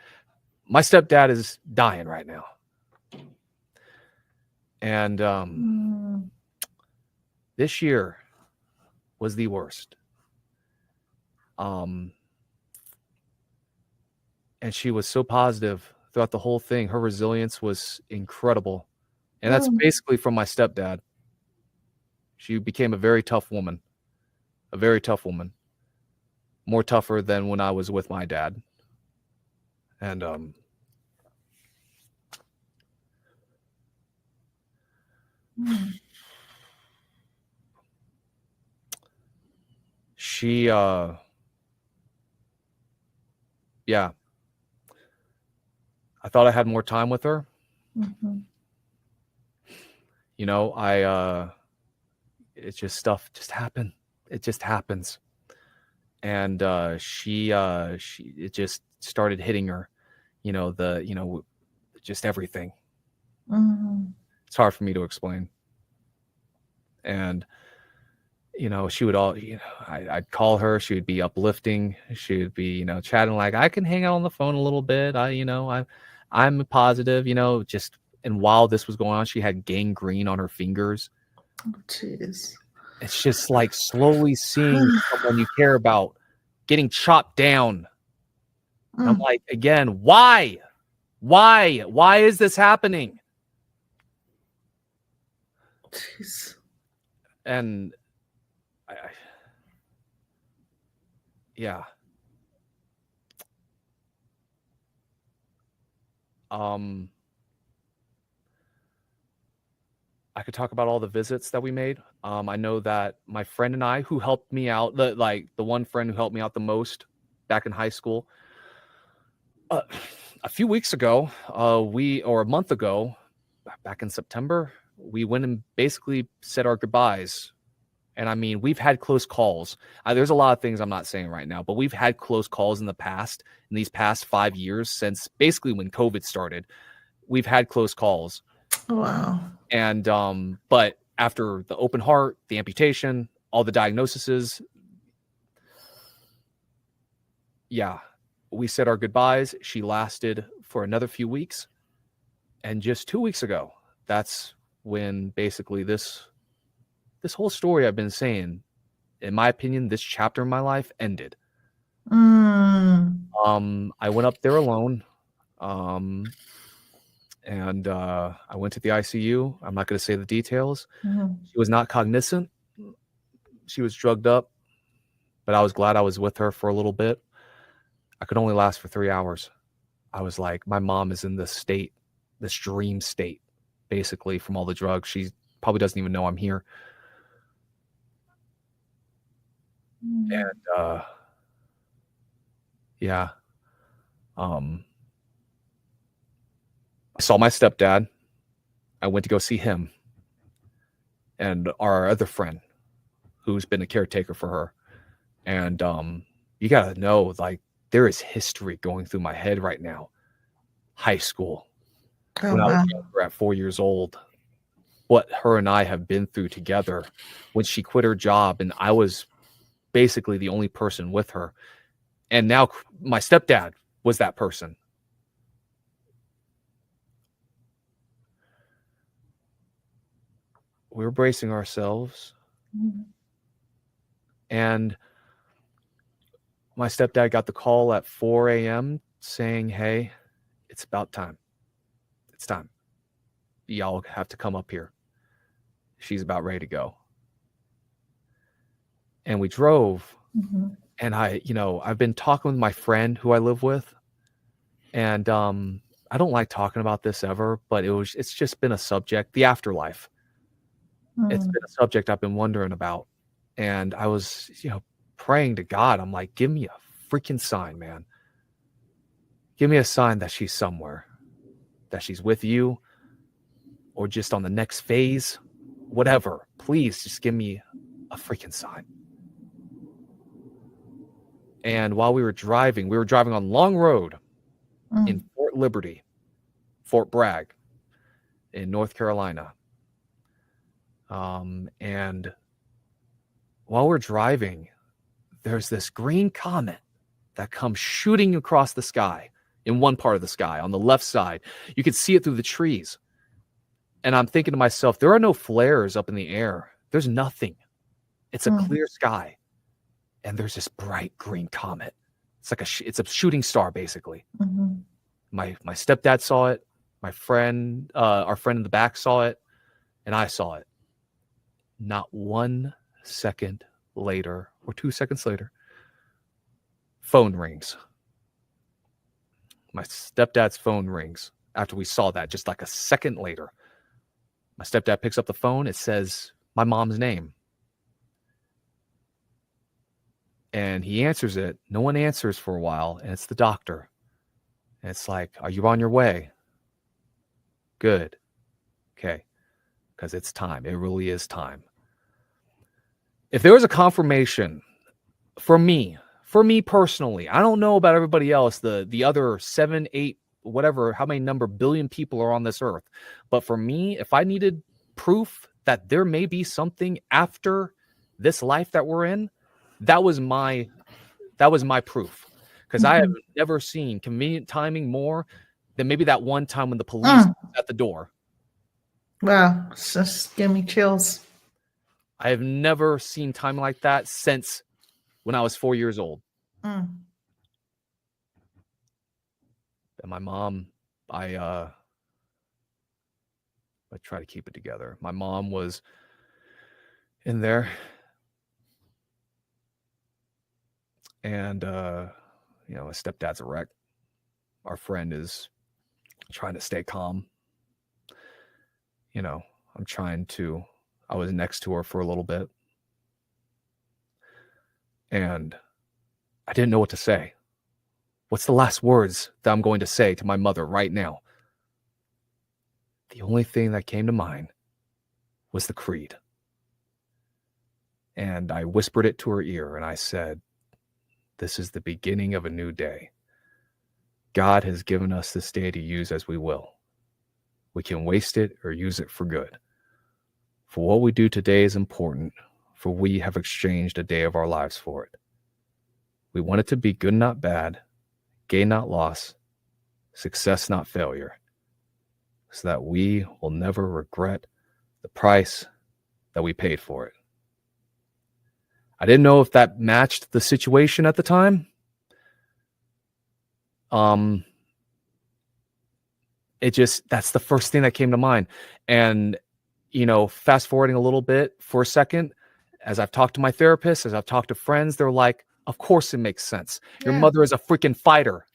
My stepdad is dying right now. And this year was the worst. And she was so positive throughout the whole thing. Her resilience was incredible. And that's basically from my stepdad. She became a very tough woman. A very tough woman. More tougher than when I was with my dad. And she yeah. I thought I had more time with her. It's just stuff just happened. It just happens. And it just started hitting her, just everything. It's hard for me to explain. And, she would I'd call her, she would be uplifting. She would be, chatting like, I can hang out on the phone a little bit. I'm positive, and while this was going on, she had gangrene on her fingers. Oh, jeez. It's just like slowly seeing someone you care about getting chopped down. And I'm like, again, why? Why is this happening? Jeez. And yeah. I could talk about all the visits that we made. I know that my friend and I, who helped me out, the one friend who helped me out the most back in high school, a few weeks ago, or a month ago, back in September, we went and basically said our goodbyes. And I mean, we've had close calls. There's a lot of things I'm not saying right now, but we've had close calls in these past 5 years, since basically when COVID started. We've had close calls. Wow. And but after the open heart, the amputation, all the diagnoses, yeah, we said our goodbyes. She lasted for another few weeks. And just 2 weeks ago, that's when basically this whole story I've been saying, in my opinion, this chapter in my life ended. I went up there alone. And I went to the ICU. I'm not going to say the details. She was not cognizant. She was drugged up, but I was glad I was with her for a little bit. I could only last for 3 hours. I was like, my mom is in this state, this dream state, basically, from all the drugs. She probably doesn't even know I'm here. And yeah. I saw my stepdad. I went to go see him and our other friend who's been a caretaker for her. And you got to know, like, there is history going through my head right now. High school, Oh, when I was wow. younger at 4 years old, what her and I have been through together when she quit her job and I was basically the only person with her. And now my stepdad was that person. We were bracing ourselves. And my stepdad got the call at 4 a.m. saying, hey, it's about time. It's time. Y'all have to come up here. She's about ready to go. And we drove. Mm-hmm. And I've been talking with my friend who I live with. And I don't like talking about this ever, but it's just been a subject, the afterlife. It's been a subject I've been wondering about. And I was, praying to God. I'm like, give me a freaking sign, man. Give me a sign that she's somewhere, that she's with you, or just on the next phase, whatever. Please just give me a freaking sign. And while we were driving on Long Road in Fort Liberty, Fort Bragg in North Carolina. And while we're driving, there's this green comet that comes shooting across the sky in one part of the sky. On the left side, you can see it through the trees. And I'm thinking to myself, there are no flares up in the air. There's nothing. It's a clear sky. And there's this bright green comet. It's like it's a shooting star, basically. Mm-hmm. My stepdad saw it. My friend, our friend in the back saw it. And I saw it. Not 1 second later, or 2 seconds later, phone rings. My stepdad's phone rings after we saw that, just like a second later. My stepdad picks up the phone. It says my mom's name. And he answers it. No one answers for a while. And it's the doctor. And it's like, are you on your way? Good. Okay. Because it's time. It really is time. If there was a confirmation for me personally, I don't know about everybody else, the other 7, 8, whatever, how many billion people are on this earth. But for me, if I needed proof that there may be something after this life that we're in, that was my proof. Because I have never seen convenient timing more than maybe that one time when the police was at the door. Wow, it's just give me chills. I have never seen timing like that since when I was 4 years old. And my mom, I try to keep it together. My mom was in there. And, my stepdad's a wreck. Our friend is trying to stay calm. I was next to her for a little bit. And I didn't know what to say. What's the last words that I'm going to say to my mother right now? The only thing that came to mind was the creed. And I whispered it to her ear and I said, this is the beginning of a new day. God has given us this day to use as we will. We can waste it or use it for good. For what we do today is important, for we have exchanged a day of our lives for it. We want it to be good, not bad, gain, not loss, success, not failure, so that we will never regret the price that we paid for it. I didn't know if that matched the situation at the time. That's the first thing that came to mind. And, fast forwarding a little bit for a second, as I've talked to my therapist, as I've talked to friends, they're like, of course it makes sense. Your mother is a freaking fighter.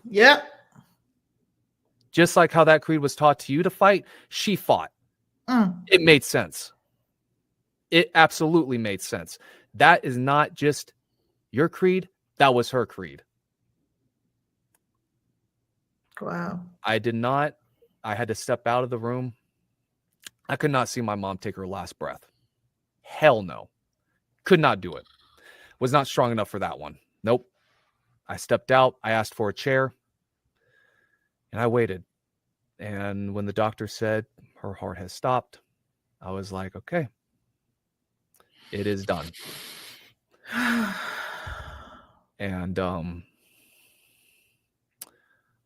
Yep. Just like how that creed was taught to you to fight, she fought. It made sense. It absolutely made sense. That is not just your creed. That was her creed. Wow. I had to step out of the room I could not see my mom take her last breath. Hell no. Could not do it. Was not strong enough for that one. Nope. I stepped out. I asked for a chair. And I waited. And when the doctor said her heart has stopped, I was like, okay, it is done. And I'll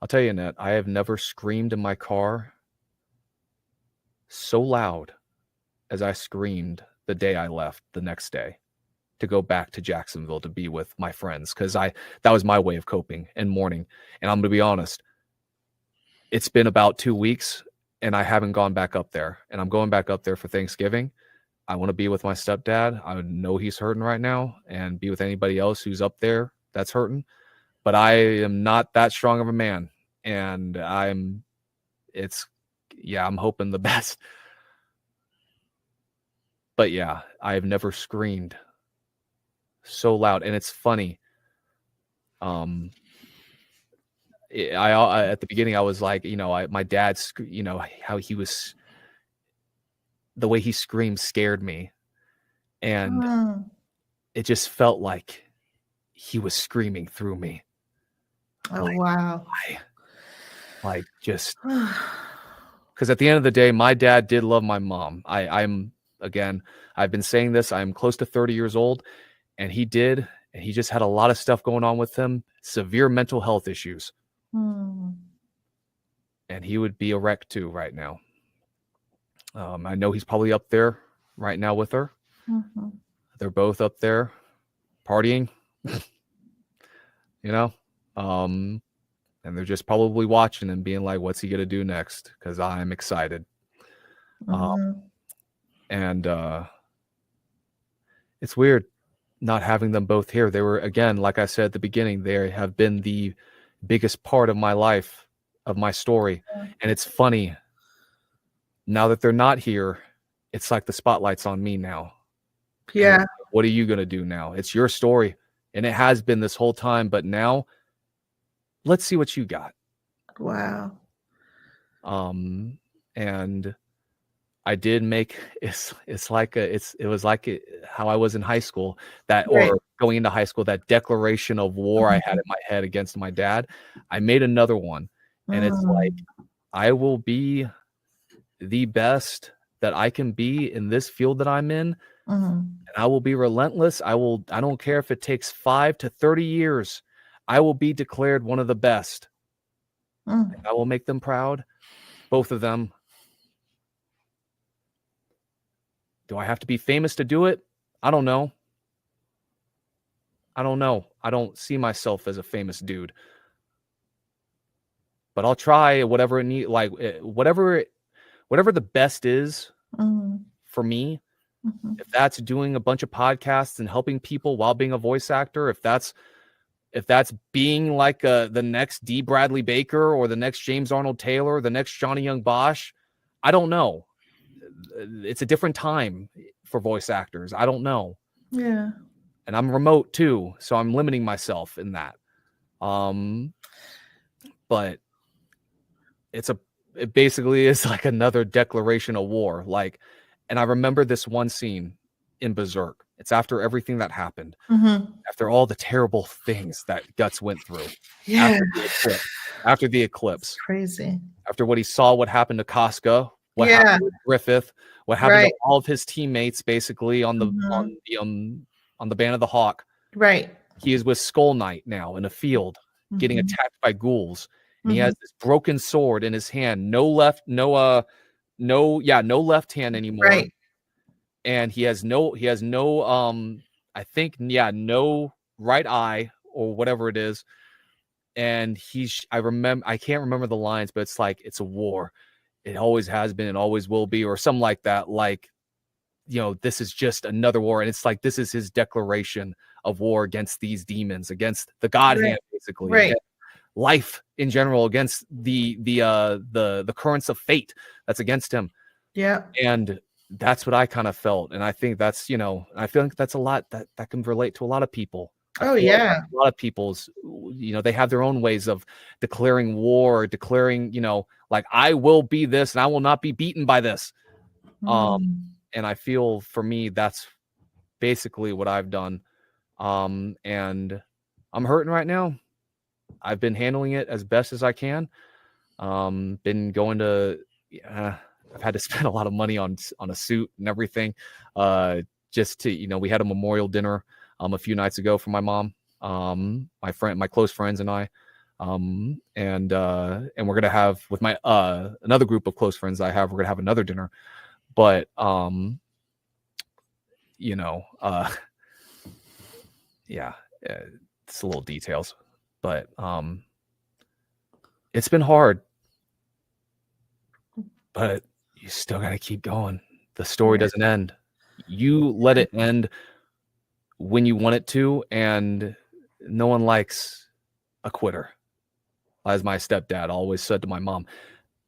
tell you, Annette, I have never screamed in my car so loud as I screamed the day I left the next day to go back to Jacksonville to be with my friends, because that was my way of coping and mourning. And I'm going to be honest, it's been about 2 weeks and I haven't gone back up there, and I'm going back up there for Thanksgiving. I want to be with my stepdad. I know he's hurting right now, and be with anybody else who's up there that's hurting. But I am not that strong of a man, and I'm hoping the best. But yeah, I've never screamed so loud. And it's funny. I at the beginning, I was like, my dad's, how he was, the way he screamed scared me. And it just felt like he was screaming through me. Oh, wow. Because at the end of the day, my dad did love my mom. I've been saying this, I'm close to 30 years old, and he just had a lot of stuff going on with him, severe mental health issues. And he would be a wreck too right now. I know he's probably up there right now with her. Mm-hmm. They're both up there partying, and they're just probably watching and being like, what's he going to do next? Because I'm excited. Mm-hmm. It's weird not having them both here. They were, again, like I said at the beginning, they have been the biggest part of my life, of my story. And it's funny, now that they're not here, it's like the spotlight's on me now. Yeah. And what are you going to do now? It's your story. And it has been this whole time, but now let's see what you got. Wow. And I did make it was like how I was in high school, or going into high school, that declaration of war I had in my head against my dad. I made another one, and it's like, I will be the best that I can be in this field that I'm in, and I will be relentless. I don't care if it takes 5 to 30 years. I will be declared one of the best. I will make them proud, both of them. Do I have to be famous to do it? I don't know. I don't see myself as a famous dude. But I'll try whatever it needs, like whatever the best is for me. If that's doing a bunch of podcasts and helping people while being a voice actor, if that's being like the next D. Bradley Baker or the next James Arnold Taylor, the next Johnny Young Bosch, I don't know. It's a different time for voice actors. I don't know. Yeah. And I'm remote too, so I'm limiting myself in that. But it basically is like another declaration of war. Like, and I remember this one scene in Berserk. It's after everything that happened, after all the terrible things that Guts went through. Yeah. After the eclipse. Crazy. After what he saw, what happened to Casca, what happened with Griffith, what happened to all of his teammates, basically on the Band of the Hawk. Right. He is with Skull Knight now in a field, getting attacked by ghouls. And he has this broken sword in his hand. No left hand anymore. Right. And he has no right eye or whatever it is. And I can't remember the lines, but it's like, it's a war. It always has been and always will be, or something like that. Like, this is just another war. And it's like, this is his declaration of war against these demons, against the God hand, basically. Right. Life in general, against the currents of fate that's against him. Yeah. And that's what I kind of felt. And I think that's, I feel like that's a lot that can relate to a lot of people. Oh, yeah. Like a lot of people's, they have their own ways of declaring war, declaring, like, I will be this and I will not be beaten by this. And I feel for me, that's basically what I've done. And I'm hurting right now. I've been handling it as best as I can. Been going to, I've had to spend a lot of money on a suit and everything. Just to, we had a memorial dinner a few nights ago for my mom. My close friends and I. And we're gonna have with my another group of close friends I have, we're gonna have another dinner. But yeah, it's a little details, but it's been hard, but you still got to keep going. The story doesn't end. You let it end when you want it to, and no one likes a quitter, as my stepdad always said to my mom.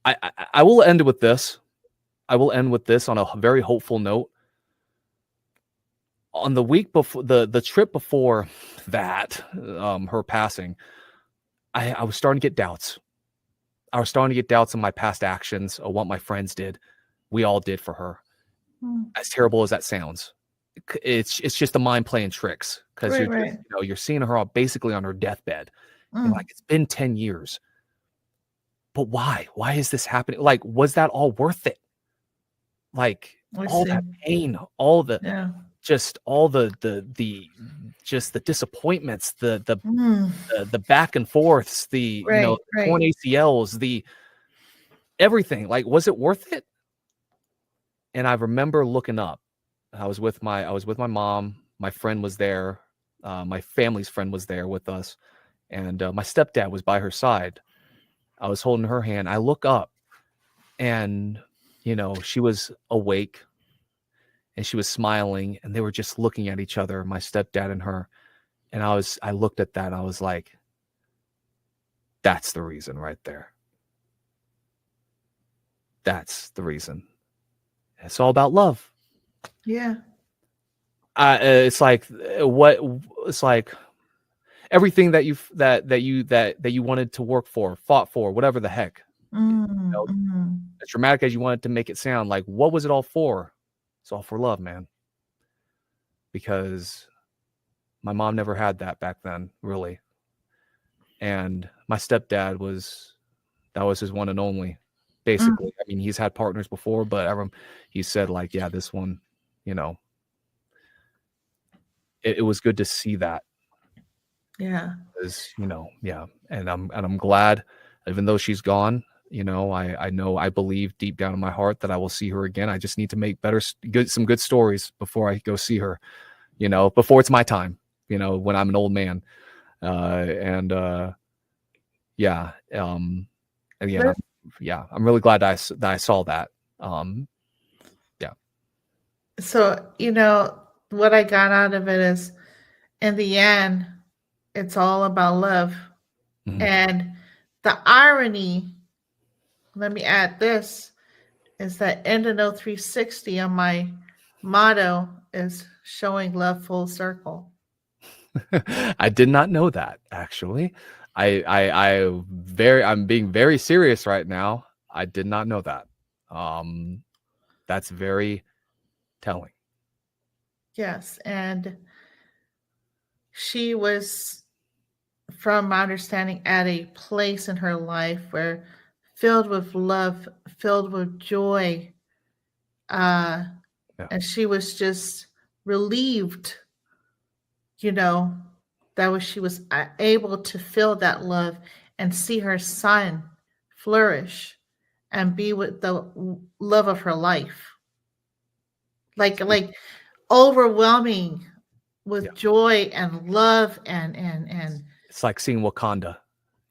I will end with this. I will end with this on a very hopeful note. On the week before the trip before that, her passing, I was starting to get doubts. I was starting to get doubts on my past actions, or what my friends did. We all did for her. As terrible as that sounds, it's just the mind playing tricks, because you're seeing her basically on her deathbed. You're like, it's been 10 years. But why? Why is this happening? Like, was that all worth it? Like, that pain, all the just all the just the disappointments, the back and forths, torn ACLs, the everything. Like, was it worth it? And I remember looking up. I was with my mom. My friend was there. My family's friend was there with us, and my stepdad was by her side. I was holding her hand. I look up, and she was awake, and she was smiling, and they were just looking at each other, my stepdad and her. And I looked at that, and I was like, that's the reason right there. That's the reason. It's all about love. Yeah. It's like everything that you wanted to work for, fought for, whatever the heck. As dramatic as you wanted to make it sound, like, what was it all for? It's all for love, man. Because my mom never had that back then, really. And my stepdad that was his one and only, basically. I mean, he's had partners before, but he said, like, yeah, this one, it was good to see that. Yeah. Because, yeah. And I'm glad, even though she's gone, I believe deep down in my heart that I will see her again. I just need to make some good stories before I go see her, before it's my time, when I'm an old man. Yeah. And again, I'm really glad that I saw that. Yeah. So, what I got out of it is, in the end, it's all about love. And the irony, let me add this, is that Endino 360 on my motto is showing love full circle. I did not know that, actually. I'm being very serious right now. I did not know that. That's very telling. Yes, and she was, from my understanding, at a place in her life where filled with love, filled with joy. And she was just relieved, that she was able to feel that love and see her son flourish and be with the love of her life. Like overwhelming with joy and love and it's like seeing Wakanda.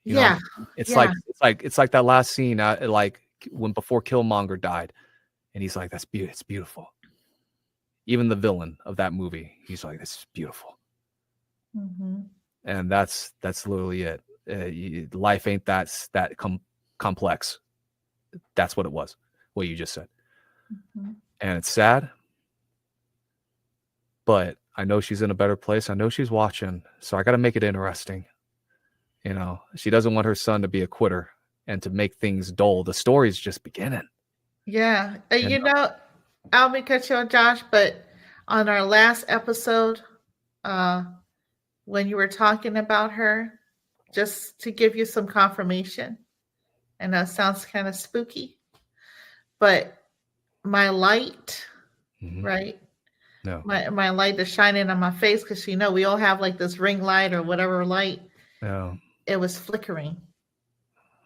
It's like that last scene, like before Killmonger died, and he's like, it's beautiful. Even the villain of that movie, he's like, this is beautiful. And that's literally it. Life ain't that complex. That's what it was, what you just said. And it's sad, but I know she's in a better place. I know she's watching, so I got to make it interesting. She doesn't want her son to be a quitter and to make things dull. The story's just beginning. Yeah. I'll be cut you on Josh, but on our last episode, uh, when you were talking about her, just to give you some confirmation, and that sounds kind of spooky, but my light, Mhm. right? No. My light is shining on my face because we all have like this ring light or whatever light. No. It was flickering,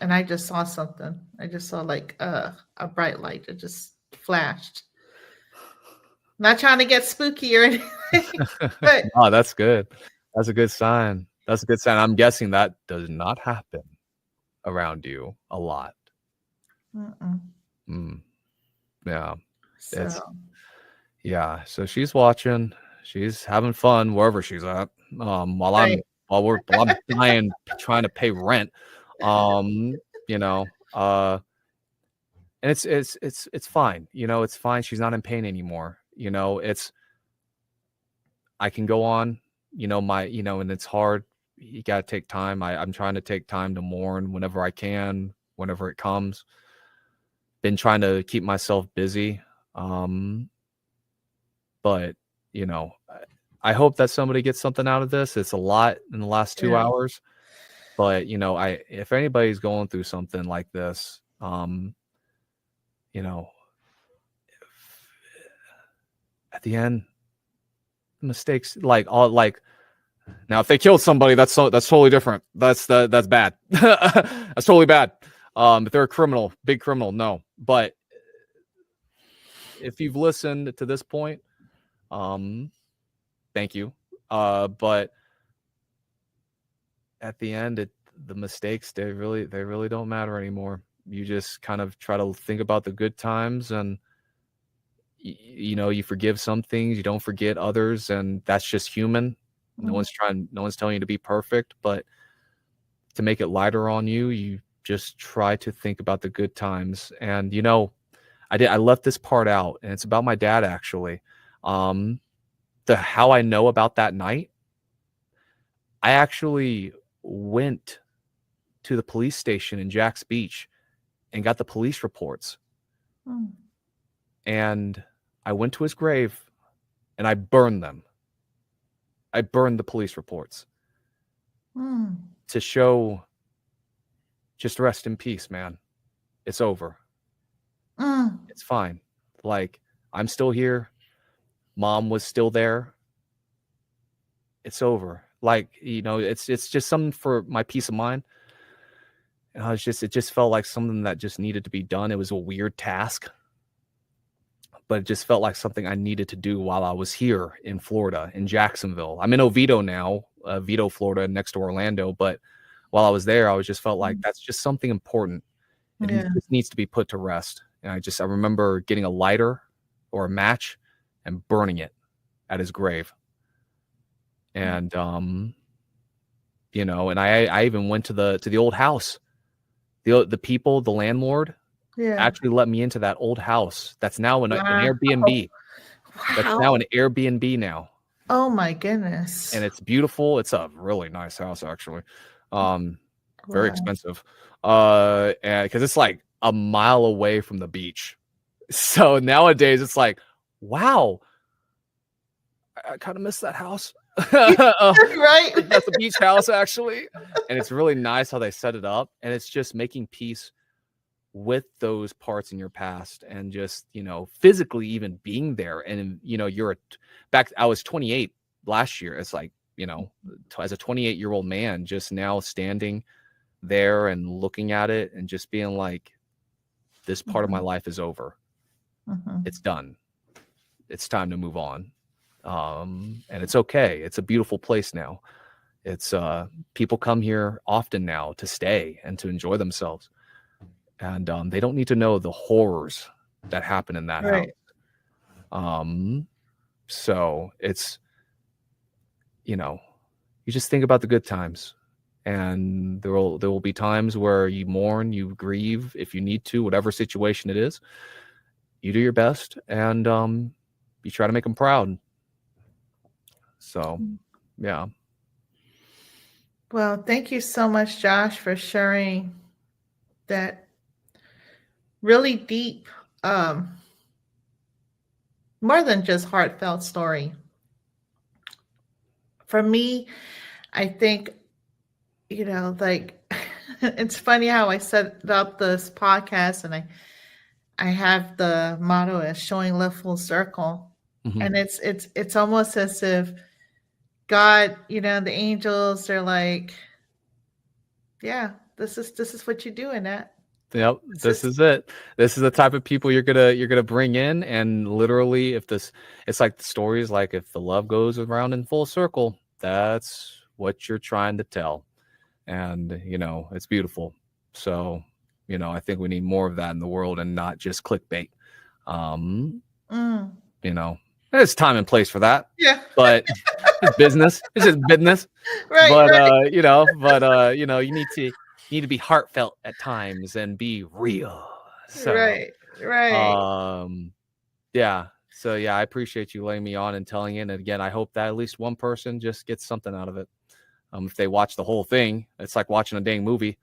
and I just saw something. I just saw like a bright light that just flashed. Not trying to get spooky or anything, but Oh, that's good. That's a good sign. That's a good sign. I'm guessing that does not happen around you a lot. mm-mm. Mm, yeah. It's So yeah. So she's watching. She's having fun wherever she's at. While right, I'm dying trying to pay rent. You know, and it's fine. It's fine. She's not in pain anymore. It's I can go on. And it's hard. You gotta take time. I'm trying to take time to mourn whenever I can, whenever it comes. Been trying to keep myself busy. But I hope that somebody gets something out of this. It's a lot in the last 2 yeah, hours. But if anybody's going through something like this, you know, at the end, mistakes now if they killed somebody, that's totally different. That's bad. That's totally bad. If they're a criminal, big criminal, no. But if you've listened to this point, thank you. But at the end, the mistakes, they really don't matter anymore. You just kind of try to think about the good times, and you forgive some things, you don't forget others, and that's just human. No one's telling you to be perfect, but to make it lighter on you, you just try to think about the good times. And I left this part out, and it's about my dad actually. The how I know about that night, I actually went to the police station in Jack's Beach and got the police reports. mm, And I went to his grave and I burned them. I burned the police reports mm, to show just rest in peace, man. It's over. mm, It's fine. Like, I'm still here. Mom was still there. It's over. Like, it's just something for my peace of mind. And it just felt like something that just needed to be done. It was a weird task, but it just felt like something I needed to do while I was here in Florida, in Jacksonville. I'm in Oviedo now, Oviedo, Florida, next to Orlando. But while I was there, I just felt like that's just something important. It yeah, just needs to be put to rest. And I remember getting a lighter or a match and burning it at his grave. And and I even went to the old house. The people, the landlord, yeah. actually let me into that old house. That's now an Wow, Airbnb. That's now wow. an Airbnb now. Oh my And goodness. it's beautiful. It's a really nice house, actually. Very Wow. expensive. And because it's like a mile away from the beach. So nowadays it's like, wow, I kind of miss that house. Right? That's a beach house, actually. And it's really nice how they set it up. And it's just making peace with those parts in your past, and just physically even being there. And I was 28 last year. It's like, as a 28-year-old man, just now standing there and looking at it and just being like, this part of my life is over. It's done. It's time to move on. And it's okay. It's a beautiful place now. It's people come here often now to stay and to enjoy themselves. And they don't need to know the horrors that happen in that Right. house. So it's, you just think about the good times, and there will be times where you mourn, you grieve, if you need to, whatever situation it is. You do your best, and you try to make them proud. So, yeah. Well, thank you so much, Josh, for sharing that really deep more than just heartfelt story. For me, I think, like it's funny how I set up this podcast and I have the motto as showing love full circle. Mhm. And it's almost as if God, the angels are like, yeah, this is what you're doing at. Yep, This this is is it. This is the type of people you're gonna bring in, and literally, if this, it's like the stories, like if the love goes around in full circle, that's what you're trying to tell, and it's beautiful. So, I think we need more of that in the world, and not just clickbait. Um, mm, there's time and place for that, yeah, but it's business. It's just business. right, But right, you need to be heartfelt at times and be real. So right, right. um yeah. So yeah, I appreciate you laying me on and telling it. And again, I hope that at least one person just gets something out of it. If they watch the whole thing, it's like watching a dang movie.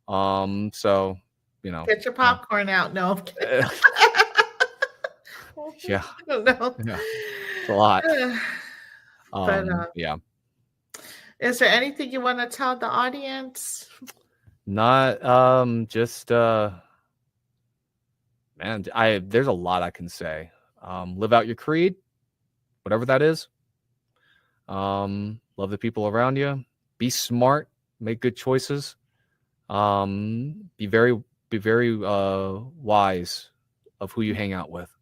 So Get your popcorn out. No, I'm kidding. yeah, No. yeah, it's a lot. But Yeah. is there anything you want to tell the audience? Not just man, there's a lot I can say. Live out your creed, whatever that is. Love the people around you. Be smart. Make good choices. Be very wise of who you hang out with.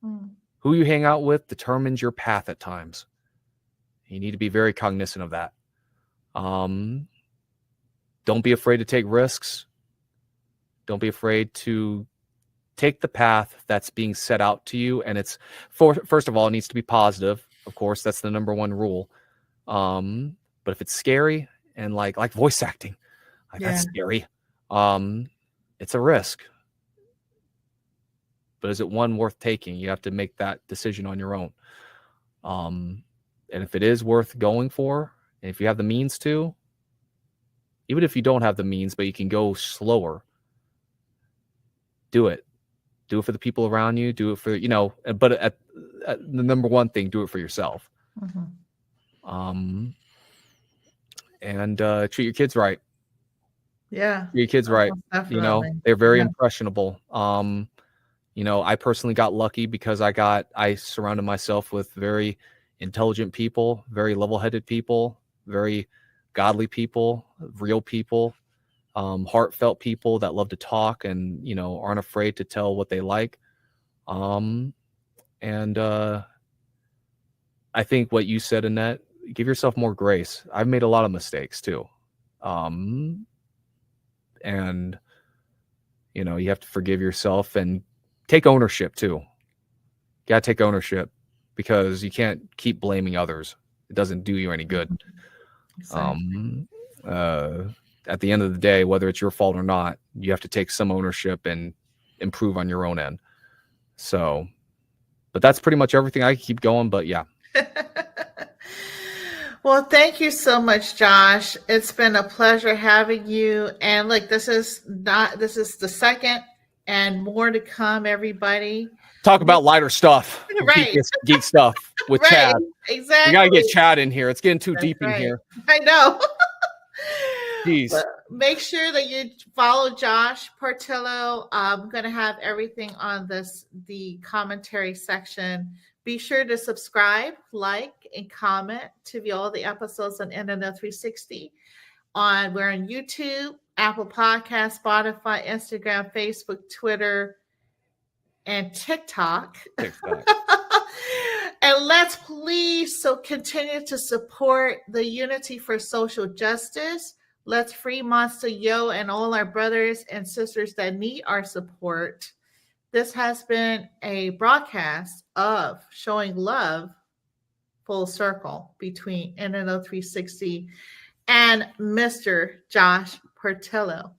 Mm. Who you hang out with determines your path at times. You need to be very cognizant of that. Don't be afraid to take risks. Don't be afraid to take the path that's being set out to you. And first of all, it needs to be positive. Of course, that's the number one rule. But if it's scary and like voice acting, that's scary. It's a risk. But is it one worth taking? You have to make that decision on your own. And if it is worth going for, and if you have the means to, even if you don't have the means, but you can go slower, do it. Do it for the people around you. Do it for, but at the number one thing, do it for yourself. Mm-hmm. And treat your kids right. Yeah. Treat your kids right. Definitely. They're very impressionable. I personally got lucky because I surrounded myself with very intelligent people, very level-headed people, very godly people, real people, heartfelt people that love to talk and, aren't afraid to tell what they like. And I think what you said, Annette, give yourself more grace. I've made a lot of mistakes too. And, you have to forgive yourself and take ownership too. You got to take ownership because you can't keep blaming others. It doesn't do you any good. Exactly. At the end of the day, whether it's your fault or not, you have to take some ownership and improve on your own end. So, but that's pretty much everything. I can keep going, but yeah. Well, thank you so much, Josh. It's been a pleasure having you. And look, this is the second and more to come, everybody. Talk about lighter stuff. Right. Geek stuff with right. Chad. Exactly. We got to get Chad in here. It's getting too deep in here. I know. Jeez. But make sure that you follow Josh Portillo. I'm going to have everything on the commentary section. Be sure to subscribe, like, and comment to view all the episodes on Internet 360. We're on YouTube, Apple Podcasts, Spotify, Instagram, Facebook, Twitter, and TikTok. And let's please continue to support the Unity for Social Justice. Let's free Monster Yo and all our brothers and sisters that need our support. This has been a broadcast of Showing Love Full Circle between NNO 360 and Mr. Josh Portillo.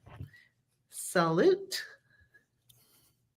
Salute.